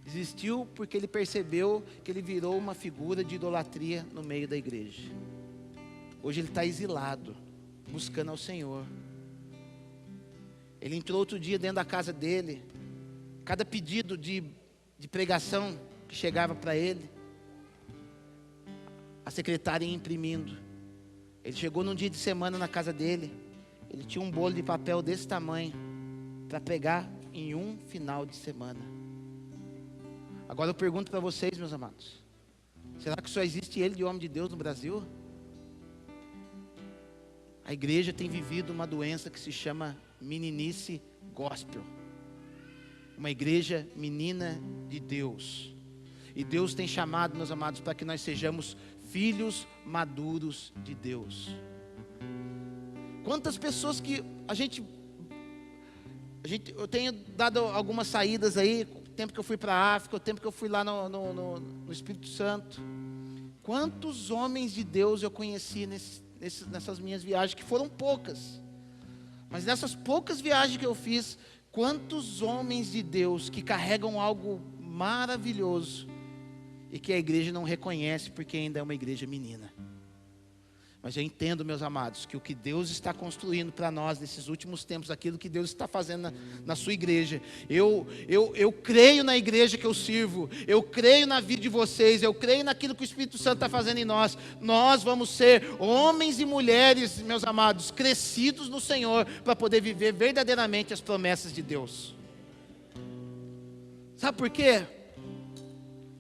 Desistiu porque ele percebeu que ele virou uma figura de idolatria no meio da igreja. Hoje ele está exilado, buscando ao Senhor. Ele entrou outro dia dentro da casa dele. Cada pedido de pregação que chegava para ele, a secretária ia imprimindo. Ele chegou num dia de semana na casa dele. Ele tinha um bolo de papel desse tamanho para pregar em um final de semana. Agora eu pergunto para vocês, meus amados, será que só existe ele de homem de Deus no Brasil? A igreja tem vivido uma doença que se chama meninice gospel. Uma igreja menina de Deus. E Deus tem chamado, meus amados, para que nós sejamos filhos maduros de Deus. Quantas pessoas que eu tenho dado algumas saídas aí, o tempo que eu fui para a África, o tempo que eu fui lá no Espírito Santo. Quantos homens de Deus eu conheci nessas minhas viagens, que foram poucas. Mas nessas poucas viagens que eu fiz, quantos homens de Deus que carregam algo maravilhoso e que a igreja não reconhece porque ainda é uma igreja menina. Mas eu entendo, meus amados, que o que Deus está construindo para nós nesses últimos tempos, aquilo que Deus está fazendo na sua igreja, eu creio na igreja que eu sirvo, eu creio na vida de vocês, eu creio naquilo que o Espírito Santo está fazendo em nós. Nós vamos ser homens e mulheres, meus amados, crescidos no Senhor, para poder viver verdadeiramente as promessas de Deus. Sabe por quê?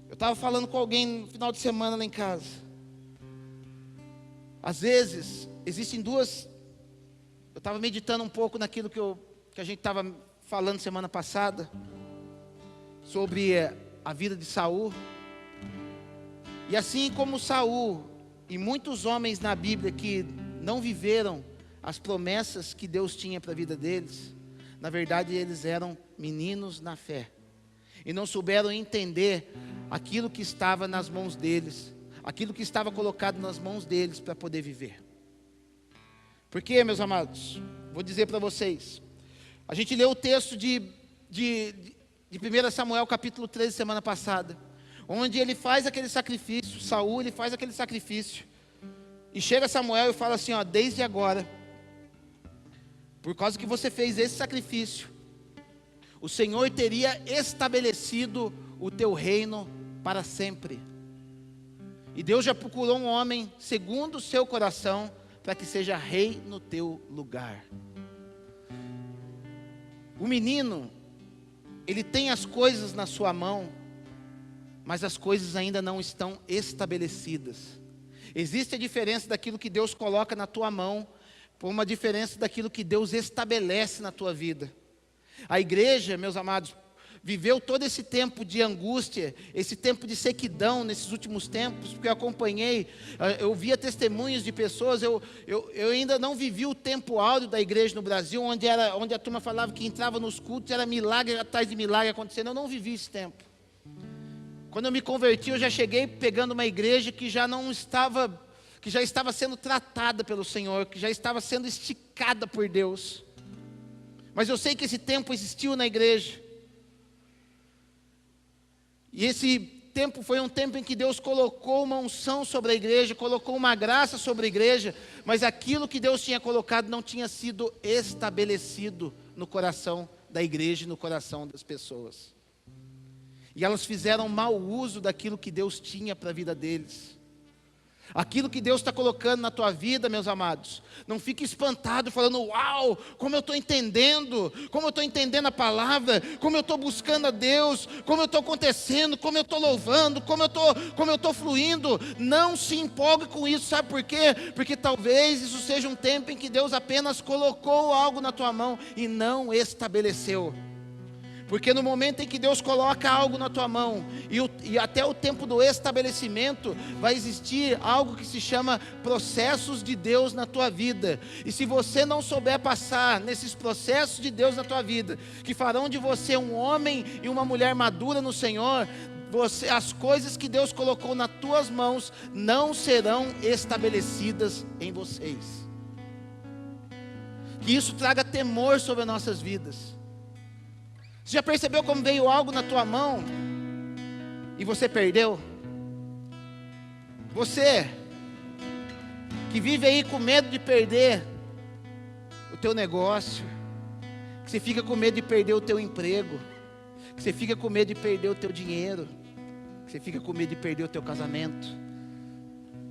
Eu estava falando com alguém no final de semana lá em casa. Às vezes, existem duas. Eu estava meditando um pouco naquilo que a gente estava falando semana passada, sobre a vida de Saul. E assim como Saul e muitos homens na Bíblia que não viveram as promessas que Deus tinha para a vida deles, na verdade eles eram meninos na fé, e não souberam entender aquilo que estava nas mãos deles, aquilo que estava colocado nas mãos deles para poder viver. Porque, meus amados, vou dizer para vocês, a gente leu o texto de 1 Samuel capítulo 13 semana passada, onde ele faz aquele sacrifício, Saul, ele faz aquele sacrifício, e chega Samuel e fala assim, ó, desde agora, por causa que você fez esse sacrifício, o Senhor teria estabelecido o teu reino para sempre. E Deus já procurou um homem segundo o seu coração, para que seja rei no teu lugar. O menino, ele tem as coisas na sua mão, mas as coisas ainda não estão estabelecidas. Existe a diferença daquilo que Deus coloca na tua mão, por uma diferença daquilo que Deus estabelece na tua vida. A igreja, meus amados, viveu todo esse tempo de angústia, esse tempo de sequidão nesses últimos tempos, porque eu acompanhei, eu via testemunhos de pessoas, eu ainda não vivi o tempo áureo da igreja no Brasil, onde a turma falava que entrava nos cultos, era milagre atrás de milagre acontecendo. Eu não vivi esse tempo. Quando eu me converti, eu já cheguei pegando uma igreja que já estava sendo tratada pelo Senhor, que já estava sendo esticada por Deus. Mas eu sei que esse tempo existiu na igreja. E esse tempo foi um tempo em que Deus colocou uma unção sobre a igreja, colocou uma graça sobre a igreja, mas aquilo que Deus tinha colocado não tinha sido estabelecido no coração da igreja e no coração das pessoas. E elas fizeram mau uso daquilo que Deus tinha para a vida deles. Aquilo que Deus está colocando na tua vida, meus amados, não fique espantado falando, uau, como eu estou entendendo a palavra, como eu estou buscando a Deus, como eu estou acontecendo, como eu estou louvando, como eu estou fluindo. Não se empolgue com isso, sabe por quê? Porque talvez isso seja um tempo em que Deus apenas colocou algo na tua mão e não estabeleceu. Porque no momento em que Deus coloca algo na tua mão, e até o tempo do estabelecimento, vai existir algo que se chama processos de Deus na tua vida. E se você não souber passar nesses processos de Deus na tua vida, que farão de você um homem e uma mulher madura no Senhor, as coisas que Deus colocou nas tuas mãos não serão estabelecidas em vocês. Que isso traga temor sobre as nossas vidas. Você já percebeu como veio algo na tua mão e você perdeu? Você que vive aí com medo de perder o teu negócio, que você fica com medo de perder o teu emprego, que você fica com medo de perder o teu dinheiro, que você fica com medo de perder o teu casamento,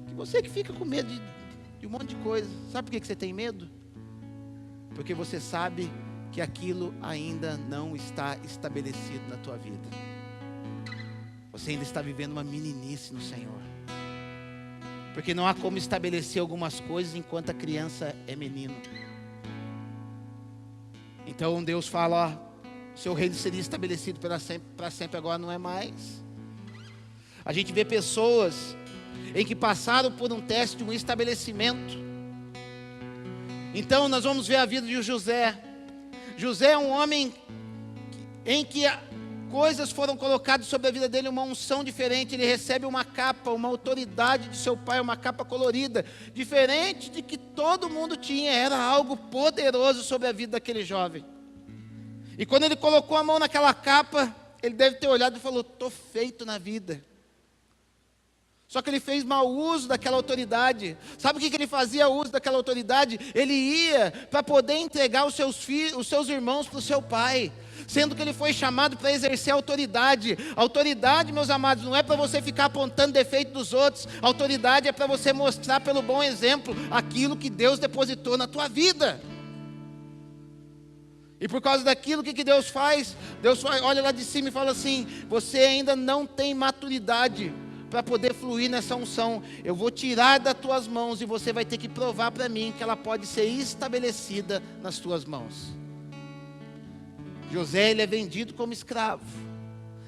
que você que fica com medo de um monte de coisa. Sabe por que você tem medo? Porque você sabe que aquilo ainda não está estabelecido na tua vida. Você ainda está vivendo uma meninice no Senhor. Porque não há como estabelecer algumas coisas enquanto a criança é menino. Então Deus fala, ó, seu reino seria estabelecido para sempre, agora não é mais. A gente vê pessoas em que passaram por um teste de um estabelecimento. Então nós vamos ver a vida de José. José é um homem em que coisas foram colocadas sobre a vida dele, uma unção diferente. Ele recebe uma capa, uma autoridade de seu pai, uma capa colorida, diferente de que todo mundo tinha. Era algo poderoso sobre a vida daquele jovem. E quando ele colocou a mão naquela capa, ele deve ter olhado e falou, estou feito na vida. Só que ele fez mau uso daquela autoridade. Sabe o que ele fazia uso daquela autoridade? Ele ia para poder entregar os seus irmãos para o seu pai, sendo que ele foi chamado para exercer autoridade. Autoridade, meus amados, não é para você ficar apontando defeito dos outros. Autoridade é para você mostrar pelo bom exemplo aquilo que Deus depositou na tua vida. E por causa daquilo, o que Deus faz? Deus olha lá de cima e fala assim, você ainda não tem maturidade para poder fluir nessa unção. Eu vou tirar das tuas mãos e você vai ter que provar para mim que ela pode ser estabelecida nas tuas mãos. José, ele é vendido como escravo,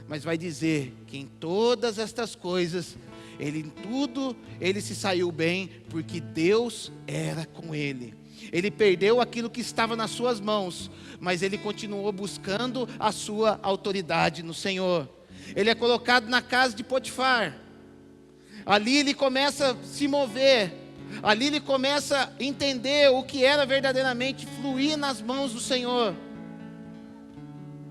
mas vai dizer que em todas estas coisas, em tudo ele se saiu bem, porque Deus era com ele. Ele perdeu aquilo que estava nas suas mãos, mas ele continuou buscando a sua autoridade no Senhor. Ele é colocado na casa de Potifar. Ali ele começa a se mover, ali ele começa a entender o que era verdadeiramente fluir nas mãos do Senhor.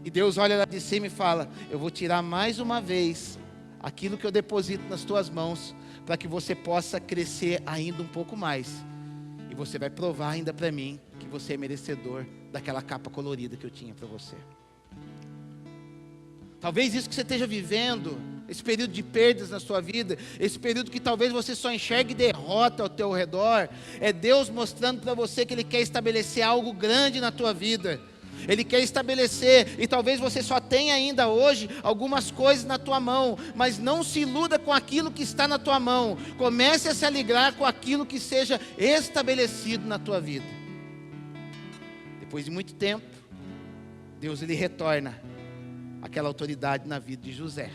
E Deus olha lá de cima e fala, eu vou tirar mais uma vez aquilo que eu deposito nas tuas mãos, para que você possa crescer ainda um pouco mais. E você vai provar ainda para mim que você é merecedor daquela capa colorida que eu tinha para você. Talvez isso que você esteja vivendo, esse período de perdas na sua vida, esse período que talvez você só enxergue derrota ao teu redor, é Deus mostrando para você que Ele quer estabelecer algo grande na tua vida. Ele quer estabelecer, e talvez você só tenha ainda hoje algumas coisas na tua mão, mas não se iluda com aquilo que está na tua mão. Comece a se alegrar com aquilo que seja estabelecido na tua vida. Depois de muito tempo, Deus ele retorna aquela autoridade na vida de José.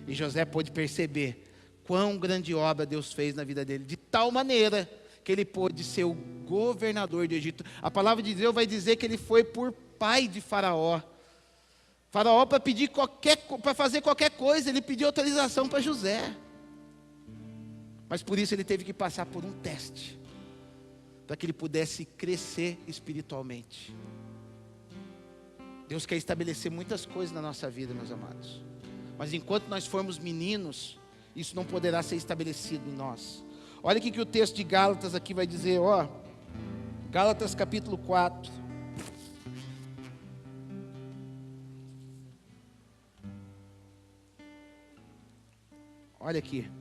E José pôde perceber quão grande obra Deus fez na vida dele, de tal maneira que ele pôde ser o governador do Egito. A palavra de Deus vai dizer que ele foi por pai de Faraó. Faraó, para fazer qualquer coisa, ele pediu autorização para José. Mas por isso ele teve que passar por um teste, para que ele pudesse crescer espiritualmente. Deus quer estabelecer muitas coisas na nossa vida, meus amados. Mas enquanto nós formos meninos, isso não poderá ser estabelecido em nós. Olha o que o texto de Gálatas aqui vai dizer, ó. Gálatas capítulo 4. Olha aqui.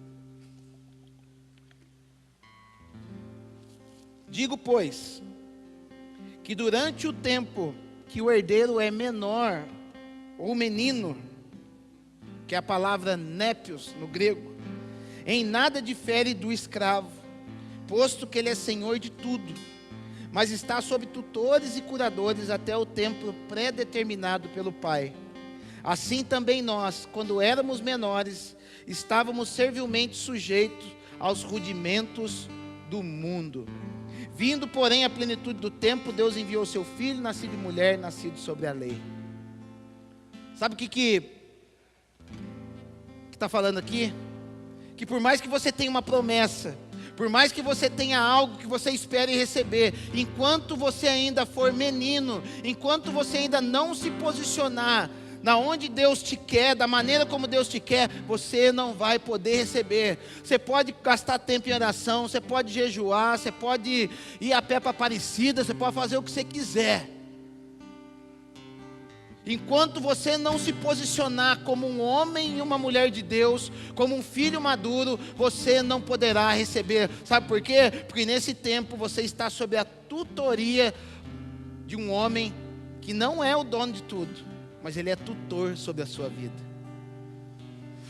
Digo, pois, que durante o tempo que o herdeiro é menor, ou menino, que é a palavra népios no grego, em nada difere do escravo, posto que ele é senhor de tudo, mas está sob tutores e curadores até o tempo pré-determinado pelo Pai. Assim também nós, quando éramos menores, estávamos servilmente sujeitos aos rudimentos do mundo. Vindo, porém, à plenitude do tempo, Deus enviou seu Filho, nascido de mulher, nascido sobre a lei. Sabe o que está falando aqui? Que por mais que você tenha uma promessa, por mais que você tenha algo que você espere receber, enquanto você ainda for menino, enquanto você ainda não se posicionar na onde Deus te quer, da maneira como Deus te quer, você não vai poder receber. Você pode gastar tempo em oração, você pode jejuar, você pode ir a pé para Aparecida, você pode fazer o que você quiser. Enquanto você não se posicionar como um homem e uma mulher de Deus, como um filho maduro, você não poderá receber. Sabe por quê? Porque nesse tempo você está sob a tutoria de um homem que não é o dono de tudo, mas ele é tutor sobre a sua vida.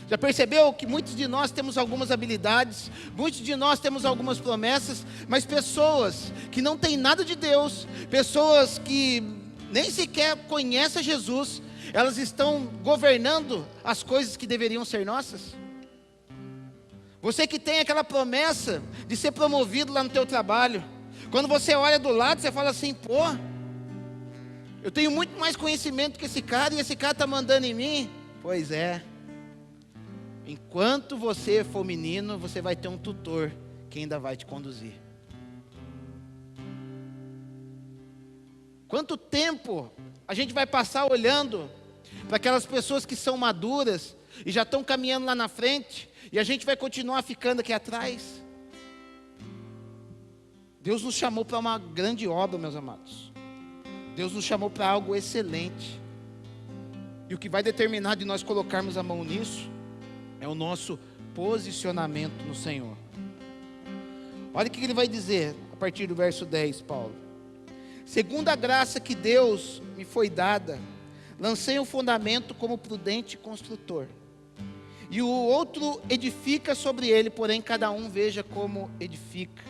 Já percebeu que muitos de nós temos algumas habilidades, muitos de nós temos algumas promessas, mas pessoas que não têm nada de Deus, pessoas que nem sequer conhecem Jesus, elas estão governando as coisas que deveriam ser nossas? Você que tem aquela promessa de ser promovido lá no teu trabalho, quando você olha do lado, você fala assim, pô, eu tenho muito mais conhecimento que esse cara, e esse cara está mandando em mim. Pois é, enquanto você for menino, você vai ter um tutor que ainda vai te conduzir. Quanto tempo a gente vai passar olhando para aquelas pessoas que são maduras e já estão caminhando lá na frente, e a gente vai continuar ficando aqui atrás? Deus nos chamou para uma grande obra, meus amados. Deus nos chamou para algo excelente. E o que vai determinar de nós colocarmos a mão nisso é o nosso posicionamento no Senhor. Olha o que ele vai dizer a partir do verso 10, Paulo. Segundo a graça que Deus me foi dada, lancei o fundamento como prudente construtor, e o outro edifica sobre ele, porém cada um veja como edifica.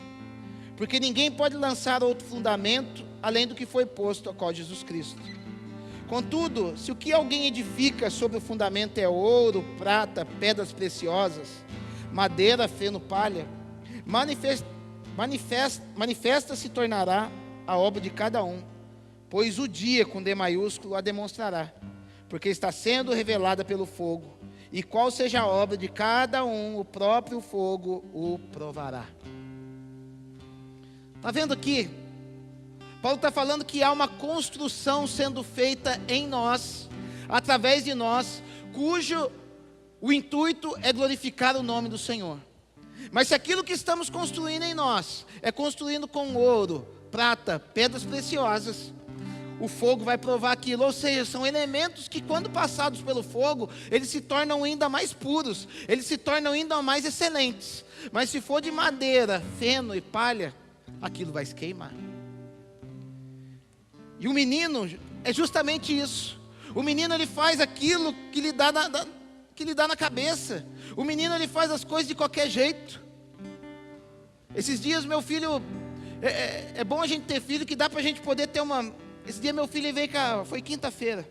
Porque ninguém pode lançar outro fundamento além do que foi posto, a qual Jesus Cristo. Contudo, se o que alguém edifica sobre o fundamento é ouro, prata, pedras preciosas, madeira, feno, palha, manifesta se tornará a obra de cada um, pois o dia com D maiúsculo a demonstrará, porque está sendo revelada pelo fogo, e qual seja a obra de cada um, o próprio fogo o provará. Está vendo aqui? Paulo está falando que há uma construção sendo feita em nós, através de nós, cujo o intuito é glorificar o nome do Senhor. Mas se aquilo que estamos construindo em nós é construindo com ouro, prata, pedras preciosas, o fogo vai provar aquilo. Ou seja, são elementos que quando passados pelo fogo, eles se tornam ainda mais puros, eles se tornam ainda mais excelentes. Mas se for de madeira, feno e palha, aquilo vai se queimar. E o menino é justamente isso. O menino, ele faz aquilo que lhe dá na cabeça. O menino, ele faz as coisas de qualquer jeito. Esses dias meu filho, é bom a gente ter filho, que dá pra gente poder ter uma... Esse dia meu filho veio cá, foi quinta-feira.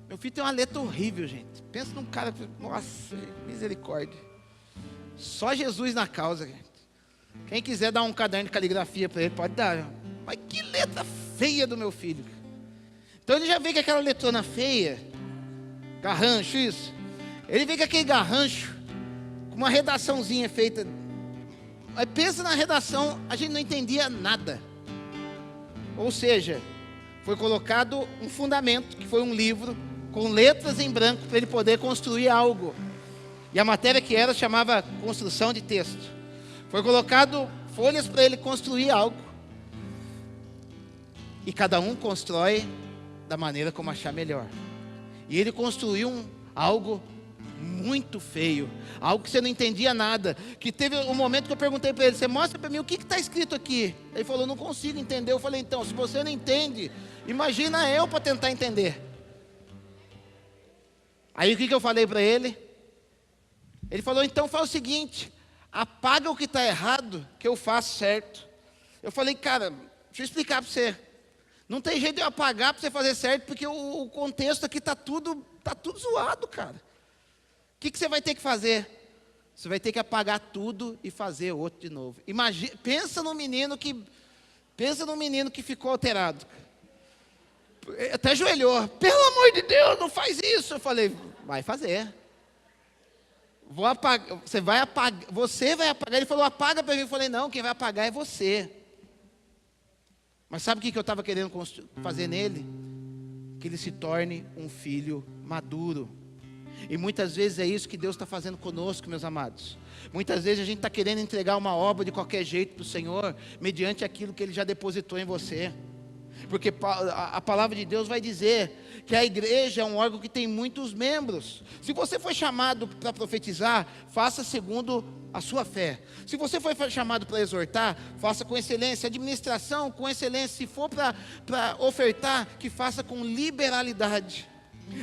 Meu filho tem uma letra horrível, gente. Pensa num cara, nossa, misericórdia. Só Jesus na causa, gente. Quem quiser dar um caderno de caligrafia para ele, pode dar. Mas que letra feia do meu filho. Então ele já veio com aquela letrona feia, garrancho, isso. Ele veio com aquele garrancho, com uma redaçãozinha feita. Aí pensa na redação, a gente não entendia nada. Ou seja, foi colocado um fundamento, que foi um livro, com letras em branco, para ele poder construir algo. E a matéria que era chamava construção de texto. Foi colocado folhas para ele construir algo. E cada um constrói da maneira como achar melhor. E ele construiu algo muito feio, algo que você não entendia nada, que teve um momento que eu perguntei para ele, você mostra para mim o que está escrito aqui? Ele falou, não consigo entender. Eu falei, então, se você não entende, imagina eu para tentar entender. Aí o que eu falei para ele? Ele falou, então faz o seguinte, apaga o que está errado, que eu faço certo. Eu falei, cara, deixa eu explicar para você, não tem jeito de eu apagar para você fazer certo, porque o contexto aqui está tudo zoado, cara. O que você vai ter que fazer? Você vai ter que apagar tudo e fazer outro de novo. Imagina, pensa num menino que ficou alterado. Até ajoelhou. Pelo amor de Deus, não faz isso. Eu falei, vai fazer. Vou apagar, você vai apagar. Ele falou, apaga para mim. Eu falei, não, quem vai apagar é você. Mas sabe o que eu estava querendo fazer nele? Que ele se torne um filho maduro. E muitas vezes é isso que Deus está fazendo conosco, meus amados. Muitas vezes a gente está querendo entregar uma obra de qualquer jeito para o Senhor, mediante aquilo que Ele já depositou em você. Porque a palavra de Deus vai dizer que a igreja é um órgão que tem muitos membros. Se você foi chamado para profetizar, faça segundo a sua fé. Se você foi chamado para exortar, faça com excelência. Administração, com excelência. Se for para ofertar, que faça com liberalidade.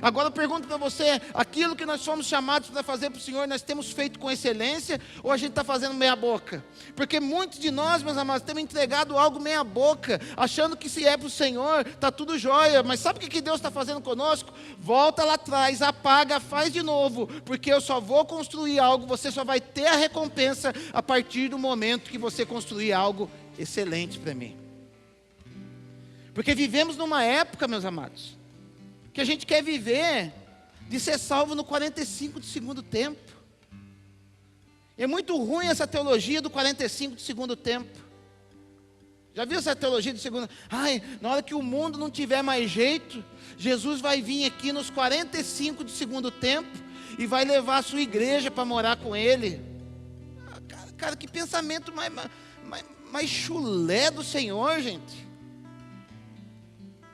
Agora eu pergunto para você, aquilo que nós somos chamados para fazer para o Senhor, nós temos feito com excelência ou a gente está fazendo meia boca? Porque muitos de nós, meus amados, temos entregado algo meia boca, achando que se é para o Senhor, está tudo jóia. Mas sabe o que Deus está fazendo conosco? Volta lá atrás, apaga, faz de novo, porque eu só vou construir algo, você só vai ter a recompensa a partir do momento que você construir algo excelente para mim. Porque vivemos numa época, meus amados, que a gente quer viver de ser salvo no 45 de segundo tempo. É muito ruim essa teologia do 45 de segundo tempo. Já viu essa teologia do segundo? Na hora que o mundo não tiver mais jeito, Jesus vai vir aqui nos 45 de segundo tempo e vai levar a sua igreja para morar com Ele. Cara, que pensamento mais chulé do Senhor, gente.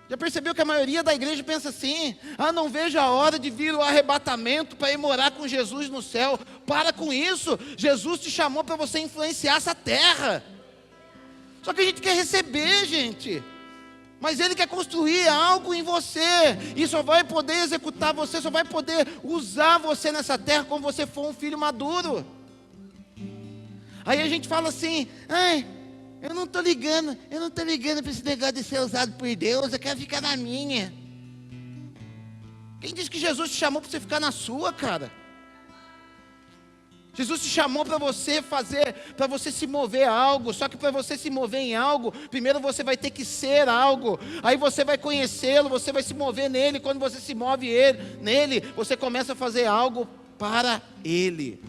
Já percebeu que a maioria da igreja pensa assim? Não vejo a hora de vir o arrebatamento para ir morar com Jesus no céu. Para com isso. Jesus te chamou para você influenciar essa terra. Só que a gente quer receber, gente. Mas Ele quer construir algo em você. E só vai poder executar você, só vai poder usar você nessa terra quando você for um filho maduro. Aí a gente fala assim, eu não estou ligando para esse negócio de ser usado por Deus, eu quero ficar na minha. Quem disse que Jesus te chamou para você ficar na sua, cara? Jesus te chamou para você para você se mover a algo, só que para você se mover em algo, primeiro você vai ter que ser algo, aí você vai conhecê-lo, você vai se mover nele, quando você se move nele, você começa a fazer algo para Ele.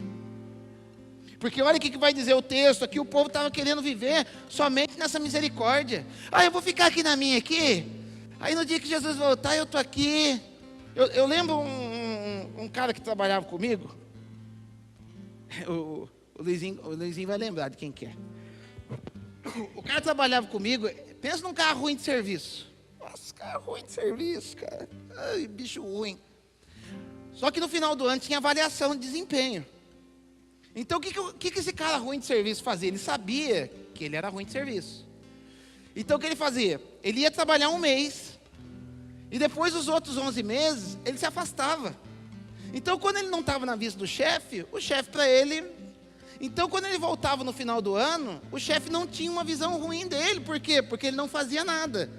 Porque olha o que vai dizer o texto, aqui o povo estava querendo viver somente nessa misericórdia. Eu vou ficar aqui na minha aqui, aí no dia que Jesus voltar eu estou aqui. Eu lembro um cara que trabalhava comigo, o Luizinho vai lembrar de quem que é. O cara trabalhava comigo, pensa num carro ruim de serviço. Nossa, carro ruim de serviço, cara. Ai, bicho ruim. Só que no final do ano tinha avaliação de desempenho. Então o que esse cara ruim de serviço fazia? Ele sabia que ele era ruim de serviço. Então o que ele fazia? Ele ia trabalhar um mês, e depois os outros 11 meses, ele se afastava. Então quando ele não estava na vista do chefe, o chefe para ele... Então quando ele voltava no final do ano, o chefe não tinha uma visão ruim dele. Por quê? Porque ele não fazia nada.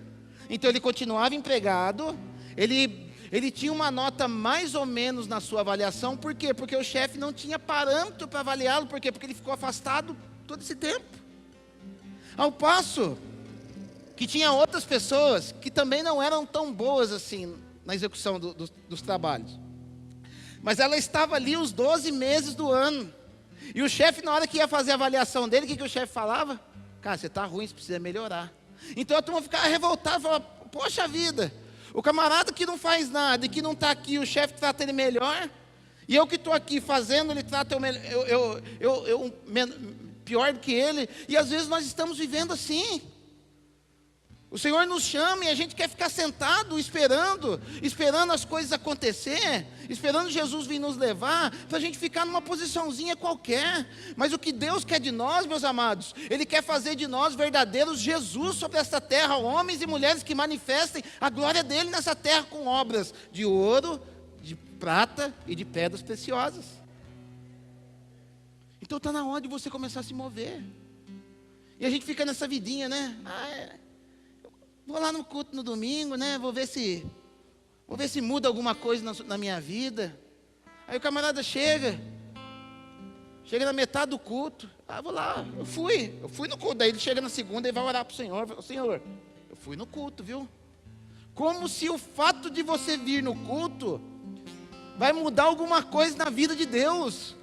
Então ele continuava empregado, ele tinha uma nota mais ou menos na sua avaliação. Por quê? Porque o chefe não tinha parâmetro para avaliá-lo. Por quê? Porque ele ficou afastado todo esse tempo. Ao passo que tinha outras pessoas que também não eram tão boas assim na execução dos trabalhos. Mas ela estava ali os 12 meses do ano. E o chefe, na hora que ia fazer a avaliação dele, o que o chefe falava? Cara, você está ruim, você precisa melhorar. Então a turma ficava revoltada, falava, poxa vida, o camarada que não faz nada e que não está aqui, o chefe trata ele melhor, e eu que estou aqui fazendo, ele trata pior do que ele. E às vezes nós estamos vivendo assim. O Senhor nos chama e a gente quer ficar sentado esperando as coisas acontecer, esperando Jesus vir nos levar, para a gente ficar numa posiçãozinha qualquer. Mas o que Deus quer de nós, meus amados, Ele quer fazer de nós verdadeiros Jesus sobre esta terra, homens e mulheres que manifestem a glória dEle nessa terra com obras de ouro, de prata e de pedras preciosas. Então está na hora de você começar a se mover. E a gente fica nessa vidinha, né? Vou lá no culto no domingo, né? Vou ver se muda alguma coisa na minha vida. Aí o camarada chega na metade do culto. Vou lá, eu fui no culto. Daí ele chega na segunda e vai orar para o Senhor. Fala, Senhor, eu fui no culto, viu? Como se o fato de você vir no culto vai mudar alguma coisa na vida de Deus.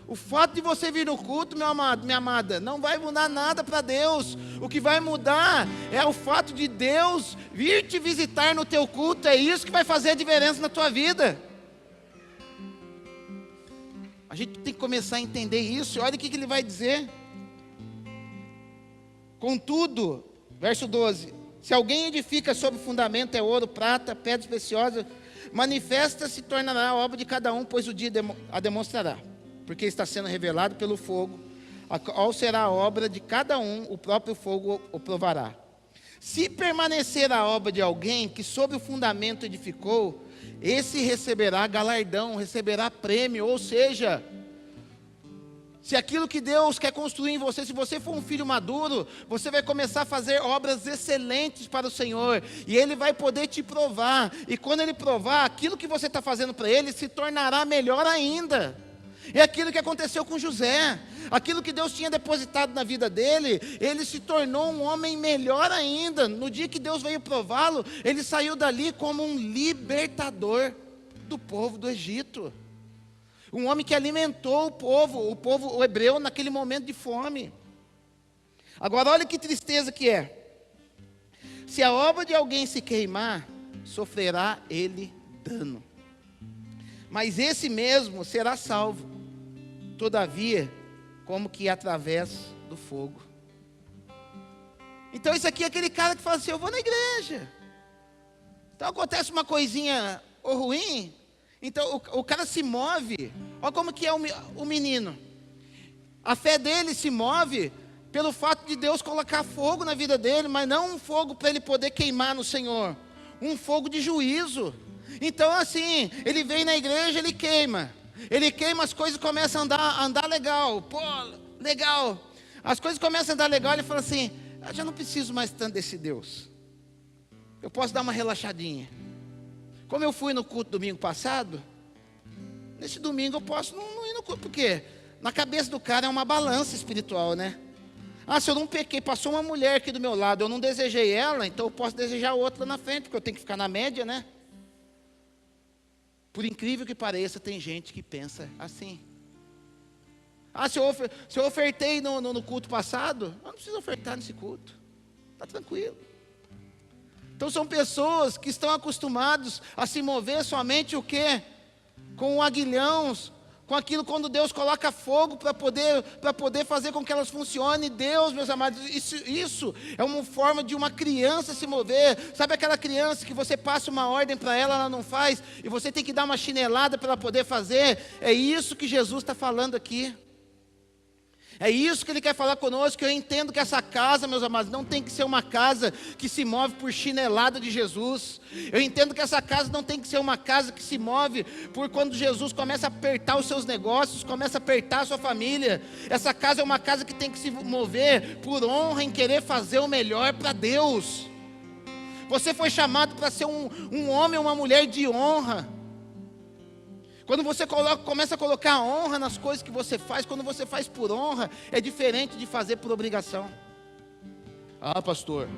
O fato de você vir no culto, meu amado, minha amada, não vai mudar nada para Deus. O que vai mudar é o fato de Deus vir te visitar no teu culto. É isso que vai fazer a diferença na tua vida. A gente tem que começar a entender isso. Olha o que ele vai dizer. Contudo, verso 12: se alguém edifica sobre o fundamento é ouro, prata, pedras preciosas, manifesta se tornará a obra de cada um, pois o dia a demonstrará. Porque está sendo revelado pelo fogo, qual será a obra de cada um, o próprio fogo o provará. Se permanecer a obra de alguém que sobre o fundamento edificou, esse receberá galardão, receberá prêmio. Ou seja, se aquilo que Deus quer construir em você, se você for um filho maduro, você vai começar a fazer obras excelentes para o Senhor, e Ele vai poder te provar, e quando Ele provar, aquilo que você está fazendo para Ele se tornará melhor ainda. É aquilo que aconteceu com José. Aquilo que Deus tinha depositado na vida dele, ele se tornou um homem melhor ainda. No dia que Deus veio prová-lo, ele saiu dali como um libertador do povo do Egito. Um homem que alimentou o povo hebreu naquele momento de fome. Agora olha que tristeza que é. Se a obra de alguém se queimar, sofrerá ele dano. Mas esse mesmo será salvo, todavia, como que através do fogo. Então isso aqui é aquele cara que fala assim, eu vou na igreja. Então acontece uma coisinha ruim, então o cara se move. Olha como que é o menino. A fé dele se move pelo fato de Deus colocar fogo na vida dele, mas não um fogo para ele poder queimar no Senhor, um fogo de juízo. Então assim, ele vem na igreja, ele queima, as coisas começam a andar legal, legal, as coisas começam a andar legal, ele fala assim, eu já não preciso mais tanto desse Deus, eu posso dar uma relaxadinha, como eu fui no culto domingo passado, nesse domingo eu posso não ir no culto, porque na cabeça do cara é uma balança espiritual, né? Se eu não pequei, passou uma mulher aqui do meu lado, eu não desejei ela, então eu posso desejar outra na frente, porque eu tenho que ficar na média, né? Por incrível que pareça, tem gente que pensa assim. Se eu ofertei no culto passado, eu não preciso ofertar nesse culto. Está tranquilo. Então são pessoas que estão acostumados a se mover somente o quê? Com aguilhões, com aquilo quando Deus coloca fogo para poder fazer com que elas funcionem. Deus, meus amados, isso é uma forma de uma criança se mover. Sabe aquela criança que você passa uma ordem para ela, ela não faz, e você tem que dar uma chinelada para ela poder fazer? É isso que Jesus está falando aqui. É isso que Ele quer falar conosco. Eu entendo que essa casa, meus amados, não tem que ser uma casa que se move por chinelada de Jesus. Eu entendo que essa casa não tem que ser uma casa que se move por quando Jesus começa a apertar os seus negócios, começa a apertar a sua família. Essa casa é uma casa que tem que se mover por honra, em querer fazer o melhor para Deus. Você foi chamado para ser um homem, uma mulher de honra. Quando você começa a colocar a honra nas coisas que você faz, quando você faz por honra, é diferente de fazer por obrigação. Pastor,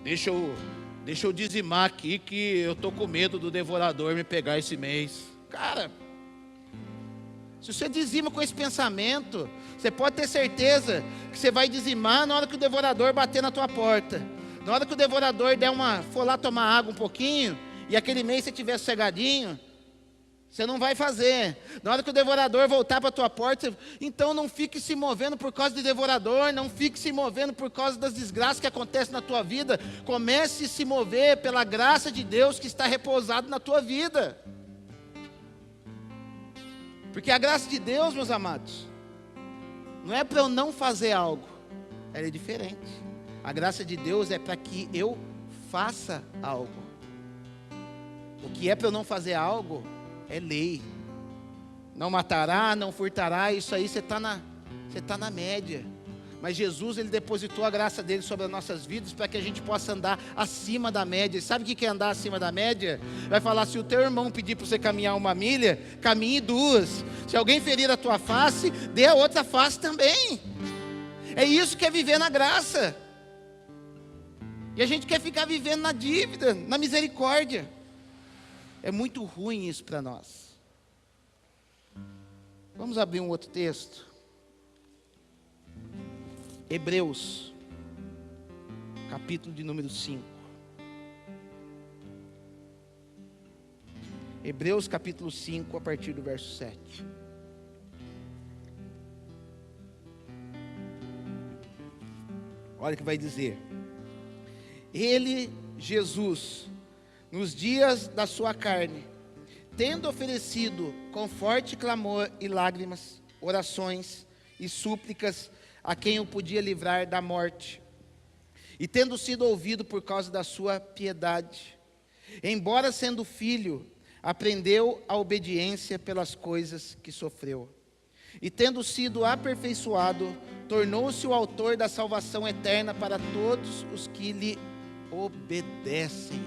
deixa eu dizimar aqui que eu estou com medo do devorador me pegar esse mês. Cara, se você dizima com esse pensamento, você pode ter certeza que você vai dizimar na hora que o devorador bater na tua porta. Na hora que o devorador for lá tomar água um pouquinho, e aquele mês você estiver sossegadinho, Você não vai fazer. Na hora que o devorador voltar para a tua porta, então não fique se movendo por causa de devorador, não fique se movendo por causa das desgraças que acontecem na tua vida. Comece a se mover pela graça de Deus que está repousado na tua vida. Porque a graça de Deus, meus amados, não é para eu não fazer algo, ela é diferente. A graça de Deus é para que eu faça algo. O que é para eu não fazer algo é lei. Não matará, não furtará, isso aí você está na média. Mas Jesus, Ele depositou a graça dele sobre as nossas vidas para que a gente possa andar acima da média. E sabe o que é andar acima da média? Vai falar, se o teu irmão pedir para você caminhar 1 milha, caminhe 2. Se alguém ferir a tua face, dê a outra face também. É isso que é viver na graça. E a gente quer ficar vivendo na dívida, na misericórdia. É muito ruim isso para nós. Vamos abrir um outro texto. Hebreus, capítulo de número 5. Hebreus capítulo 5, a partir do verso 7. Olha o que vai dizer. Ele, Jesus, nos dias da sua carne, tendo oferecido com forte clamor e lágrimas, orações e súplicas a quem o podia livrar da morte, e tendo sido ouvido por causa da sua piedade, embora sendo filho, aprendeu a obediência pelas coisas que sofreu, e tendo sido aperfeiçoado, tornou-se o autor da salvação eterna para todos os que lhe obedecem,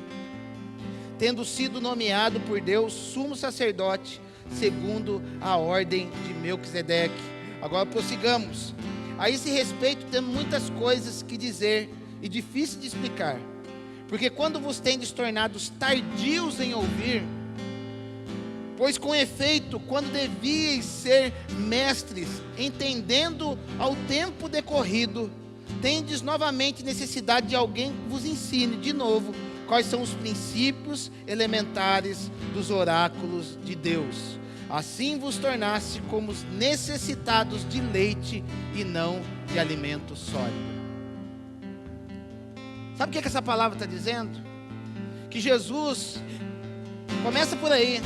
tendo sido nomeado por Deus sumo sacerdote, segundo a ordem de Melquisedeque. Agora prossigamos. A esse respeito temos muitas coisas que dizer e difícil de explicar, porque quando vos tendes tornados tardios em ouvir, pois com efeito, quando devíeis ser mestres, entendendo ao tempo decorrido, tendes novamente necessidade de alguém que vos ensine de novo quais são os princípios elementares dos oráculos de Deus. Assim vos tornasse como os necessitados de leite e não de alimento sólido. Sabe o que essa palavra está dizendo? Que Jesus, começa por aí,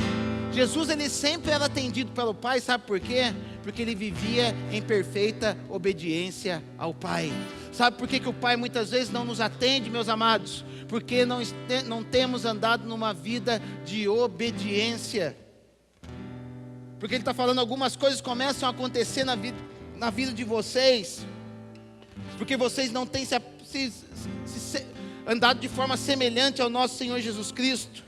Jesus ele sempre era atendido pelo Pai, sabe por quê? Porque ele vivia em perfeita obediência ao Pai. Sabe por que o Pai muitas vezes não nos atende, meus amados? Porque não temos andado numa vida de obediência. Porque Ele está falando, algumas coisas começam a acontecer na vida de vocês, porque vocês não têm andado de forma semelhante ao nosso Senhor Jesus Cristo.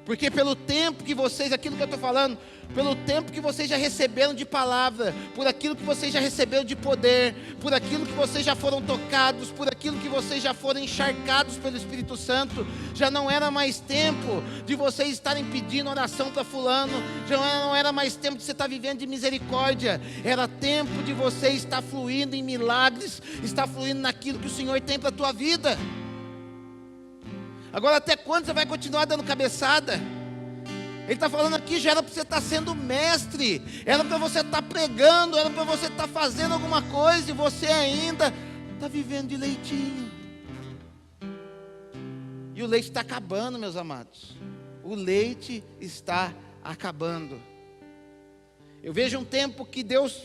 Porque pelo tempo que vocês, aquilo que eu estou falando, pelo tempo que vocês já receberam de palavra, por aquilo que vocês já receberam de poder, por aquilo que vocês já foram tocados, por aquilo que vocês já foram encharcados pelo Espírito Santo, já não era mais tempo de vocês estarem pedindo oração para fulano, já não era mais tempo de você estar vivendo de misericórdia, era tempo de você estar fluindo em milagres, estar fluindo naquilo que o Senhor tem para a tua vida. Agora, até quando você vai continuar dando cabeçada? Ele está falando aqui, já era para você estar sendo mestre, era para você estar pregando, era para você estar fazendo alguma coisa, e você ainda está vivendo de leitinho. E o leite está acabando, meus amados. O leite está acabando. Eu vejo um tempo que Deus,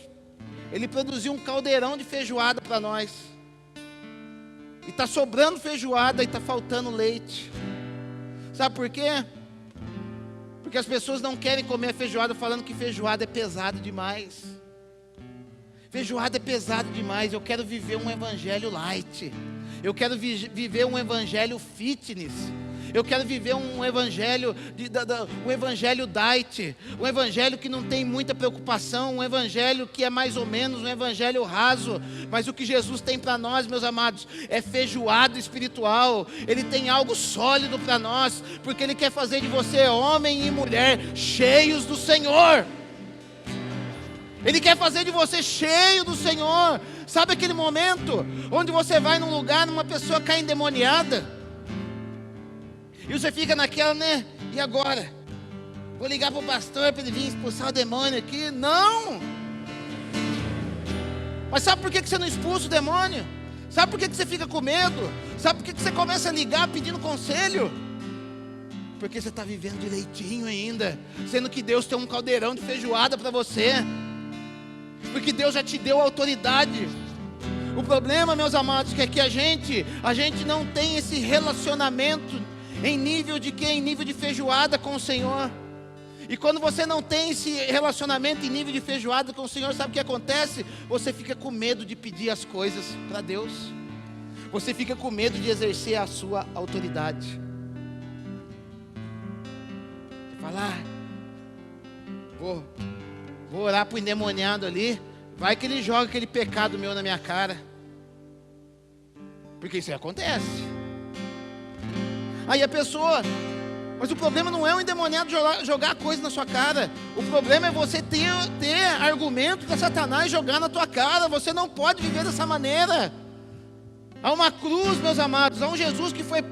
Ele produziu um caldeirão de feijoada para nós. E está sobrando feijoada e está faltando leite. Sabe por quê? Porque as pessoas não querem comer feijoada falando que feijoada é pesado demais. Feijoada é pesado demais. Eu quero viver um evangelho light. Eu quero viver um evangelho fitness. Eu quero viver um evangelho, um evangelho diet, um evangelho que não tem muita preocupação, um evangelho que é mais ou menos, um evangelho raso. Mas o que Jesus tem para nós, meus amados, é feijoada espiritual. Ele tem algo sólido para nós, porque Ele quer fazer de você homem e mulher cheios do Senhor. Ele quer fazer de você cheio do Senhor. Sabe aquele momento onde você vai num lugar, uma pessoa cai endemoniada, e você fica naquela, né? E agora? Vou ligar para o pastor para ele vir expulsar o demônio aqui. Não! Mas sabe por que você não expulsa o demônio? Sabe por que você fica com medo? Sabe por que você começa a ligar pedindo conselho? Porque você está vivendo de leitinho ainda, sendo que Deus tem um caldeirão de feijoada para você. Porque Deus já te deu autoridade. O problema, meus amados, é que a gente não tem esse relacionamento em nível de quê? Em nível de feijoada com o Senhor. E quando você não tem esse relacionamento em nível de feijoada com o Senhor, sabe o que acontece? Você fica com medo de pedir as coisas para Deus. Você fica com medo de exercer a sua autoridade. Você fala, vou orar para o endemoniado ali. Vai que ele joga aquele pecado meu na minha cara. Porque isso aí acontece. Aí a pessoa... Mas o problema não é o endemoniado jogar coisa na sua cara. O problema é você ter argumento para Satanás jogar na tua cara. Você não pode viver dessa maneira. Há uma cruz, meus amados. Há um Jesus que foi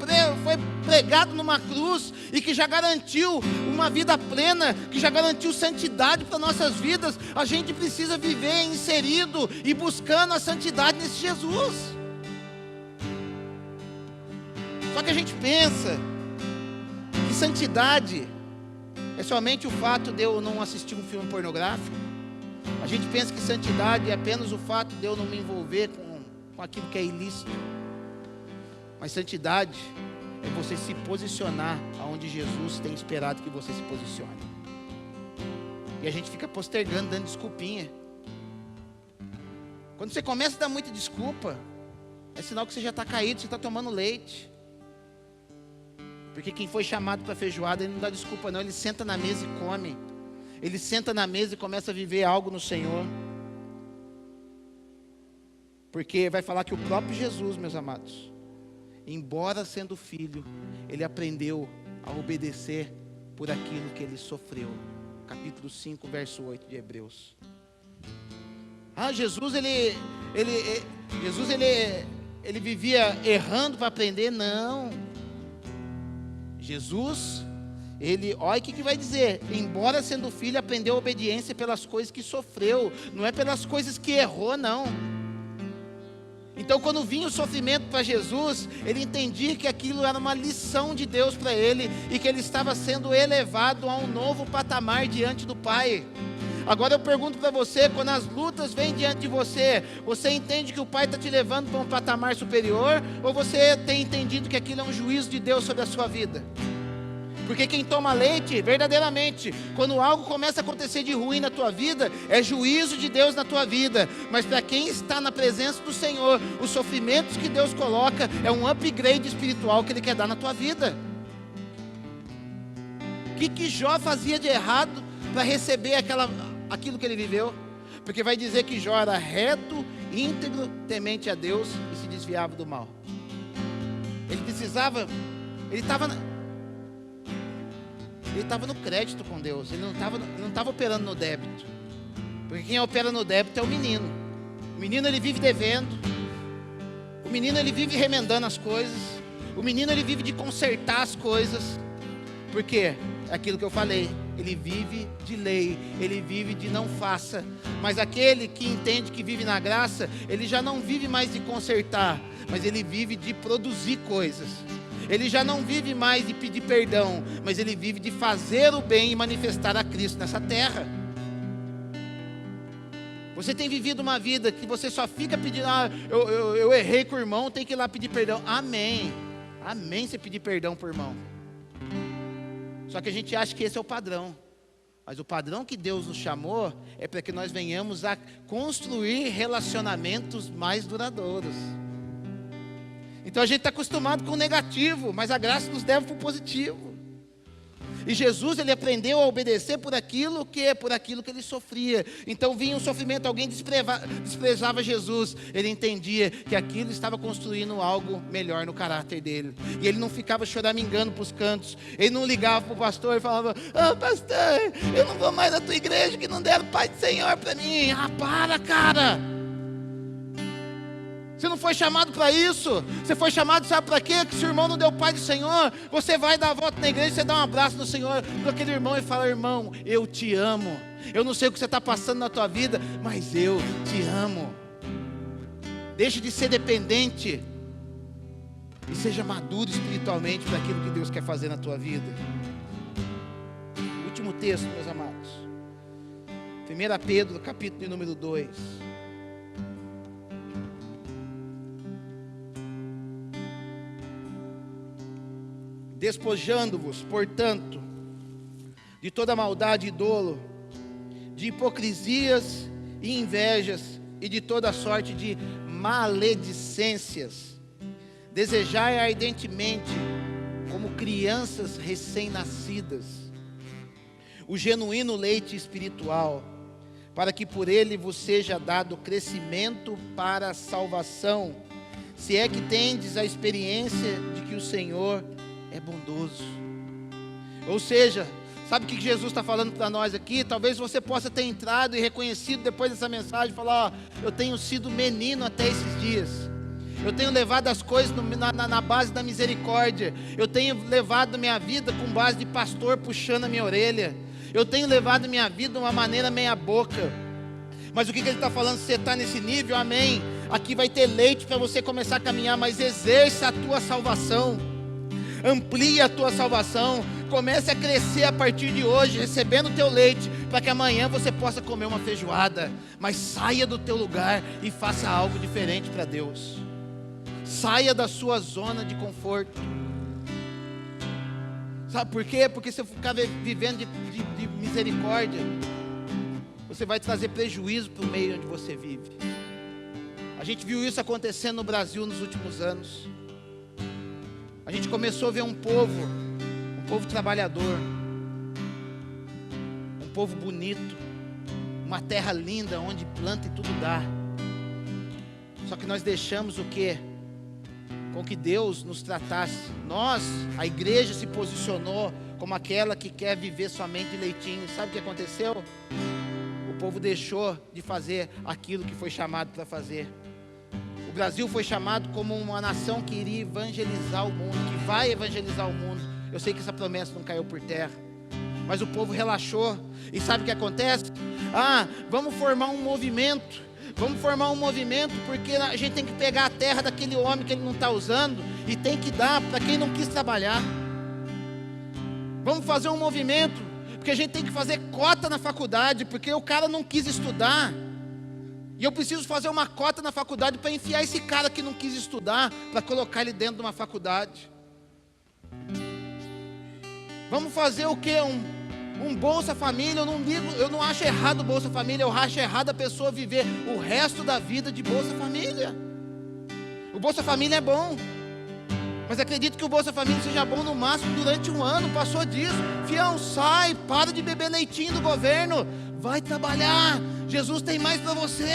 pregado numa cruz e que já garantiu uma vida plena, que já garantiu santidade para nossas vidas. A gente precisa viver inserido e buscando a santidade nesse Jesus. Só que a gente pensa que santidade é somente o fato de eu não assistir um filme pornográfico. A gente pensa que santidade é apenas o fato de eu não me envolver com aquilo que é ilícito. Mas santidade é você se posicionar aonde Jesus tem esperado que você se posicione. E a gente fica postergando, dando desculpinha. Quando você começa a dar muita desculpa, é sinal que você já está caído, você está tomando leite. Porque quem foi chamado para feijoada, ele não dá desculpa não, ele senta na mesa e come. Ele senta na mesa e começa a viver algo no Senhor. Porque vai falar que o próprio Jesus, meus amados, embora sendo filho, ele aprendeu a obedecer por aquilo que ele sofreu. Capítulo 5, verso 8 de Hebreus. Jesus ele vivia errando para aprender? Não. Jesus, olha o que vai dizer, embora sendo filho, aprendeu a obediência pelas coisas que sofreu, não é pelas coisas que errou, não. Então quando vinha o sofrimento para Jesus, ele entendia que aquilo era uma lição de Deus para ele, e que ele estava sendo elevado a um novo patamar diante do Pai. Agora eu pergunto para você, quando as lutas vêm diante de você, você entende que o Pai está te levando para um patamar superior, ou você tem entendido que aquilo é um juízo de Deus sobre a sua vida? Porque quem toma leite, verdadeiramente, quando algo começa a acontecer de ruim na tua vida, é juízo de Deus na tua vida. Mas para quem está na presença do Senhor, os sofrimentos que Deus coloca, é um upgrade espiritual que Ele quer dar na tua vida. O que Jó fazia de errado para receber aquilo que ele viveu? Porque vai dizer que Jó era reto, íntegro, temente a Deus e se desviava do mal. Ele estava no crédito com Deus, ele não estava operando no débito. Porque quem opera no débito é o menino. O menino ele vive devendo. O menino ele vive remendando as coisas. O menino ele vive de consertar as coisas. Por quê? É aquilo que eu falei. Ele vive de lei, ele vive de não faça. Mas aquele que entende que vive na graça, ele já não vive mais de consertar, mas ele vive de produzir coisas. Ele já não vive mais de pedir perdão, mas ele vive de fazer o bem e manifestar a Cristo nessa terra. Você tem vivido uma vida que você só fica pedindo, eu errei com o irmão, tem que ir lá pedir perdão. Amém, amém você pedir perdão por irmão. Só que a gente acha que esse é o padrão. Mas o padrão que Deus nos chamou é para que nós venhamos a construir relacionamentos mais duradouros. Então a gente está acostumado com o negativo, mas a graça nos leva para o positivo. E Jesus, ele aprendeu a obedecer por aquilo que ele sofria. Então vinha um sofrimento, alguém desprezava Jesus. Ele entendia que aquilo estava construindo algo melhor no caráter dele. E ele não ficava choramingando para os cantos. Ele não ligava para o pastor e falava: pastor, eu não vou mais na tua igreja que não deram Pai do Senhor para mim. Para, cara. Você não foi chamado para isso. Você foi chamado, sabe para quê? Que se o irmão não deu paz do Senhor, você vai dar a volta na igreja, você dá um abraço no Senhor, para aquele irmão, e fala: irmão, eu te amo. Eu não sei o que você está passando na tua vida, mas eu te amo. Deixe de ser dependente e seja maduro espiritualmente para aquilo que Deus quer fazer na tua vida. Último texto, meus amados. 1 Pedro, capítulo de número 2. Despojando-vos, portanto, de toda maldade e dolo, de hipocrisias e invejas, e de toda sorte de maledicências, desejai ardentemente, como crianças recém-nascidas, o genuíno leite espiritual, para que por ele vos seja dado crescimento para a salvação, se é que tendes a experiência de que o Senhor é bondoso. Ou seja, sabe o que Jesus está falando para nós aqui? Talvez você possa ter entrado e reconhecido depois dessa mensagem, falar: ó, eu tenho sido menino até esses dias, eu tenho levado as coisas na base da misericórdia, eu tenho levado minha vida com base de pastor puxando a minha orelha, eu tenho levado minha vida de uma maneira meia boca. Mas o que ele está falando? Se você está nesse nível, amém, aqui vai ter leite para você começar a caminhar, mas exerça a tua salvação, amplie a tua salvação, comece a crescer a partir de hoje, recebendo o teu leite, para que amanhã você possa comer uma feijoada. Mas saia do teu lugar e faça algo diferente para Deus. Saia da sua zona de conforto. Sabe por quê? Porque se eu ficar vivendo de misericórdia, você vai trazer prejuízo para o meio onde você vive. A gente viu isso acontecendo no Brasil nos últimos anos. A gente começou a ver um povo trabalhador, um povo bonito, uma terra linda, onde planta e tudo dá. Só que nós deixamos o quê? Com que Deus nos tratasse. Nós, a igreja, se posicionou como aquela que quer viver somente de leitinho. Sabe o que aconteceu? O povo deixou de fazer aquilo que foi chamado para fazer. O Brasil foi chamado como uma nação que iria evangelizar o mundo, que vai evangelizar o mundo. Eu sei que essa promessa não caiu por terra, mas o povo relaxou. E sabe o que acontece? Vamos formar um movimento. Vamos formar um movimento, porque a gente tem que pegar a terra daquele homem que ele não está usando e tem que dar para quem não quis trabalhar. Vamos fazer um movimento, porque a gente tem que fazer cota na faculdade, porque o cara não quis estudar. E eu preciso fazer uma cota na faculdade para enfiar esse cara que não quis estudar, para colocar ele dentro de uma faculdade. Vamos fazer o quê? Um Bolsa Família. Eu não acho errado o Bolsa Família, eu acho errado a pessoa viver o resto da vida de Bolsa Família. O Bolsa Família é bom, mas acredito que o Bolsa Família seja bom no máximo durante um ano. Passou disso, fião, sai, para de beber leitinho do governo, vai trabalhar, Jesus tem mais para você.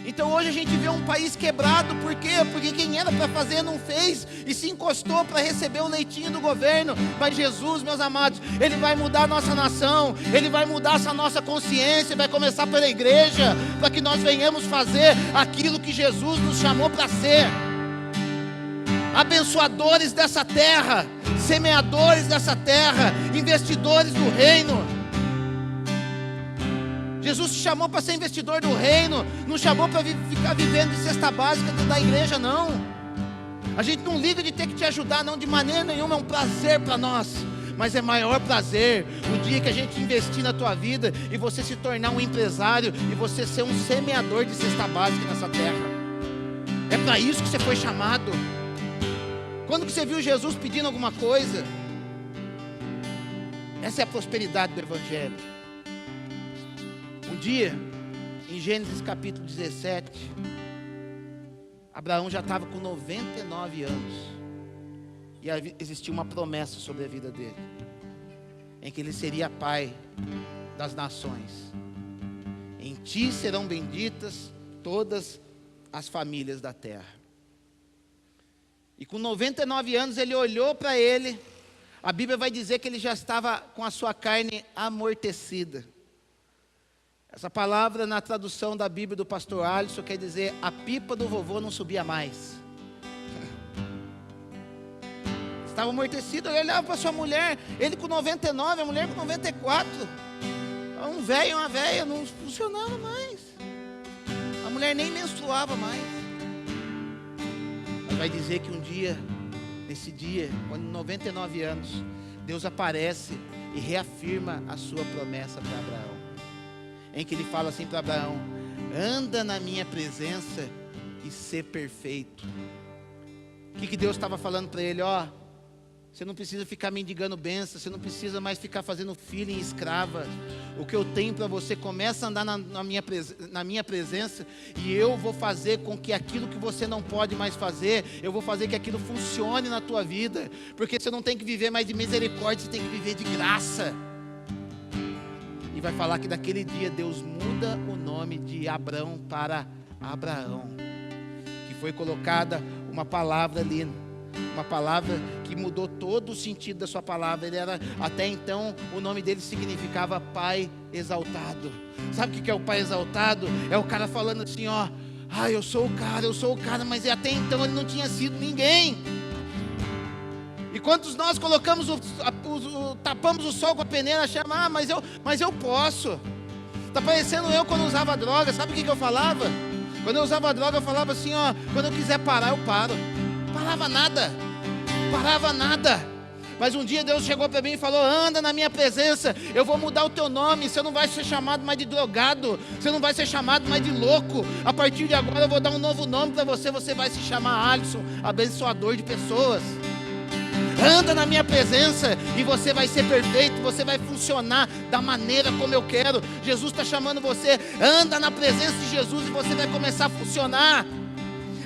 Então hoje a gente vê um país quebrado. Por quê? Porque quem era para fazer não fez e se encostou para receber o leitinho do governo. Mas Jesus, meus amados, Ele vai mudar a nossa nação, Ele vai mudar essa nossa consciência, vai começar pela igreja, para que nós venhamos fazer aquilo que Jesus nos chamou para ser. Abençoadores dessa terra, semeadores dessa terra, investidores do reino. Jesus te chamou para ser investidor do reino, não chamou para ficar vivendo de cesta básica da igreja, não. A gente não liga de ter que te ajudar, não, de maneira nenhuma, é um prazer para nós. Mas é maior prazer o dia que a gente investir na tua vida e você se tornar um empresário e você ser um semeador de cesta básica nessa terra. É para isso que você foi chamado. Quando que você viu Jesus pedindo alguma coisa? Essa é a prosperidade do Evangelho. Um dia, em Gênesis capítulo 17, Abraão já estava com 99 anos. E existia uma promessa sobre a vida dele, em que ele seria pai das nações. Em ti serão benditas todas as famílias da terra. E com 99 anos ele olhou para ele. A Bíblia vai dizer que ele já estava com a sua carne amortecida. Essa palavra na tradução da Bíblia do pastor Alisson quer dizer: a pipa do vovô não subia mais. Estava amortecido, ele olhava para sua mulher, ele com 99, a mulher com 94. Um velho e uma velha, não funcionava mais. A mulher nem menstruava mais. Mas vai dizer que um dia, nesse dia, quando 99 anos, Deus aparece e reafirma a sua promessa para Abraão. Em que ele fala assim para Abraão: anda na minha presença e ser perfeito. O que Deus estava falando para ele? Ó, você não precisa ficar mendigando bênção, você não precisa mais ficar fazendo filho em escrava. O que eu tenho para você, começa a andar na minha presença, e eu vou fazer com que aquilo que você não pode mais fazer, eu vou fazer que aquilo funcione na tua vida, porque você não tem que viver mais de misericórdia, você tem que viver de graça. E vai falar que daquele dia Deus muda o nome de Abrão para Abraão, que foi colocada uma palavra ali, uma palavra que mudou todo o sentido da sua palavra. Ele era, até então, o nome dele significava Pai Exaltado. Sabe o que é o Pai Exaltado? É o cara falando assim, ó: eu sou o cara, mas até então ele não tinha sido ninguém. E quantos nós colocamos tapamos o sol com a peneira, achamos, mas eu posso. Está parecendo eu quando usava droga. Sabe o que eu falava? Quando eu usava droga, eu falava assim, ó: quando eu quiser parar, eu paro. Parava nada. Mas um dia Deus chegou para mim e falou: anda na minha presença, eu vou mudar o teu nome. Você não vai ser chamado mais de drogado, você não vai ser chamado mais de louco. A partir de agora eu vou dar um novo nome para você. Você vai se chamar Alisson, abençoador de pessoas. Anda na minha presença e você vai ser perfeito, você vai funcionar da maneira como eu quero. Jesus está chamando você: anda na presença de Jesus e você vai começar a funcionar.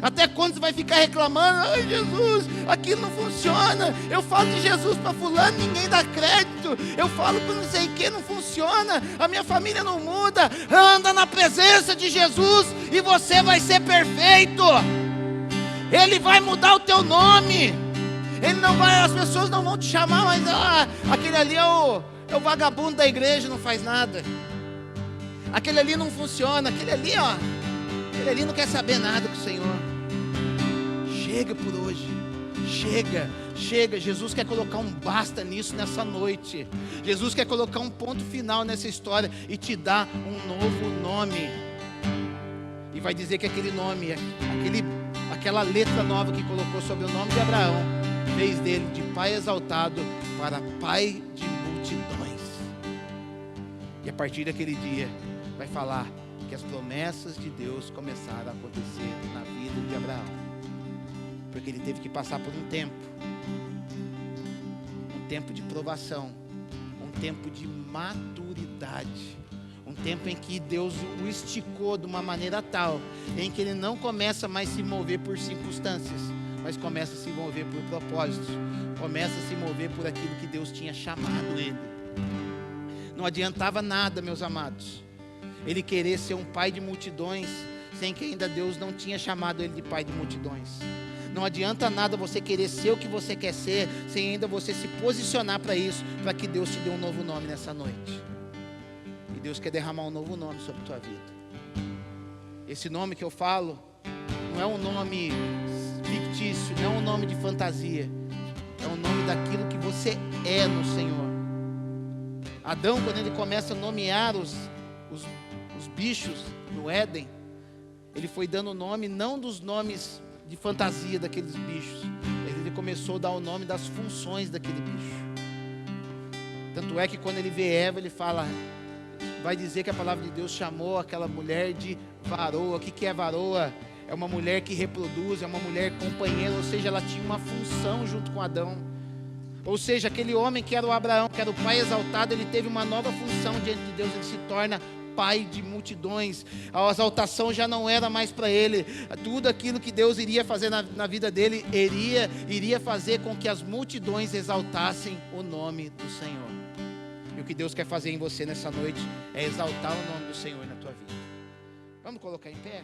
Até quando você vai ficar reclamando? Ai, Jesus, aquilo não funciona. Eu falo de Jesus para fulano, ninguém dá crédito. Eu falo para não sei o que, não funciona. A minha família não muda. Anda na presença de Jesus e você vai ser perfeito. Ele vai mudar o teu nome. Ele não vai, as pessoas não vão te chamar, mas aquele ali é o vagabundo da igreja, não faz nada. Aquele ali não funciona. Aquele ali não quer saber nada com o Senhor. Chega por hoje. Chega. Jesus quer colocar um basta nisso nessa noite. Jesus quer colocar um ponto final nessa história e te dar um novo nome. E vai dizer que aquele nome, aquela letra nova que colocou sobre o nome de Abraão, fez dele de pai exaltado para pai de multidões. E a partir daquele dia vai falar que as promessas de Deus começaram a acontecer na vida de Abraão, porque ele teve que passar por um tempo de provação, um tempo de maturidade, um tempo em que Deus o esticou de uma maneira tal, em que ele não começa mais a se mover por circunstâncias, mas começa a se mover por propósitos, começa a se mover por aquilo que Deus tinha chamado ele. Não adiantava nada, meus amados, ele querer ser um pai de multidões, sem que ainda Deus não tinha chamado ele de pai de multidões. Não adianta nada você querer ser o que você quer ser, sem ainda você se posicionar para isso, para que Deus te dê um novo nome nessa noite. E Deus quer derramar um novo nome sobre a tua vida. Esse nome que eu falo, não é um nome fictício, não é um nome de fantasia, é um nome daquilo que você é no Senhor. Adão, quando ele começa a nomear os bichos no Éden, ele foi dando o nome não dos nomes de fantasia daqueles bichos, ele começou a dar o nome das funções daquele bicho. Tanto é que quando ele vê Eva, ele fala, vai dizer que a palavra de Deus chamou aquela mulher de varoa. O que é varoa? É uma mulher que reproduz, é uma mulher companheira, ou seja, ela tinha uma função junto com Adão. Ou seja, aquele homem que era o Abraão, que era o pai exaltado, ele teve uma nova função diante de Deus, ele se torna pai de multidões. A exaltação já não era mais para ele, tudo aquilo que Deus iria fazer na vida dele, iria fazer com que as multidões exaltassem o nome do Senhor. E o que Deus quer fazer em você nessa noite é exaltar o nome do Senhor na tua vida. Vamos colocar em pé?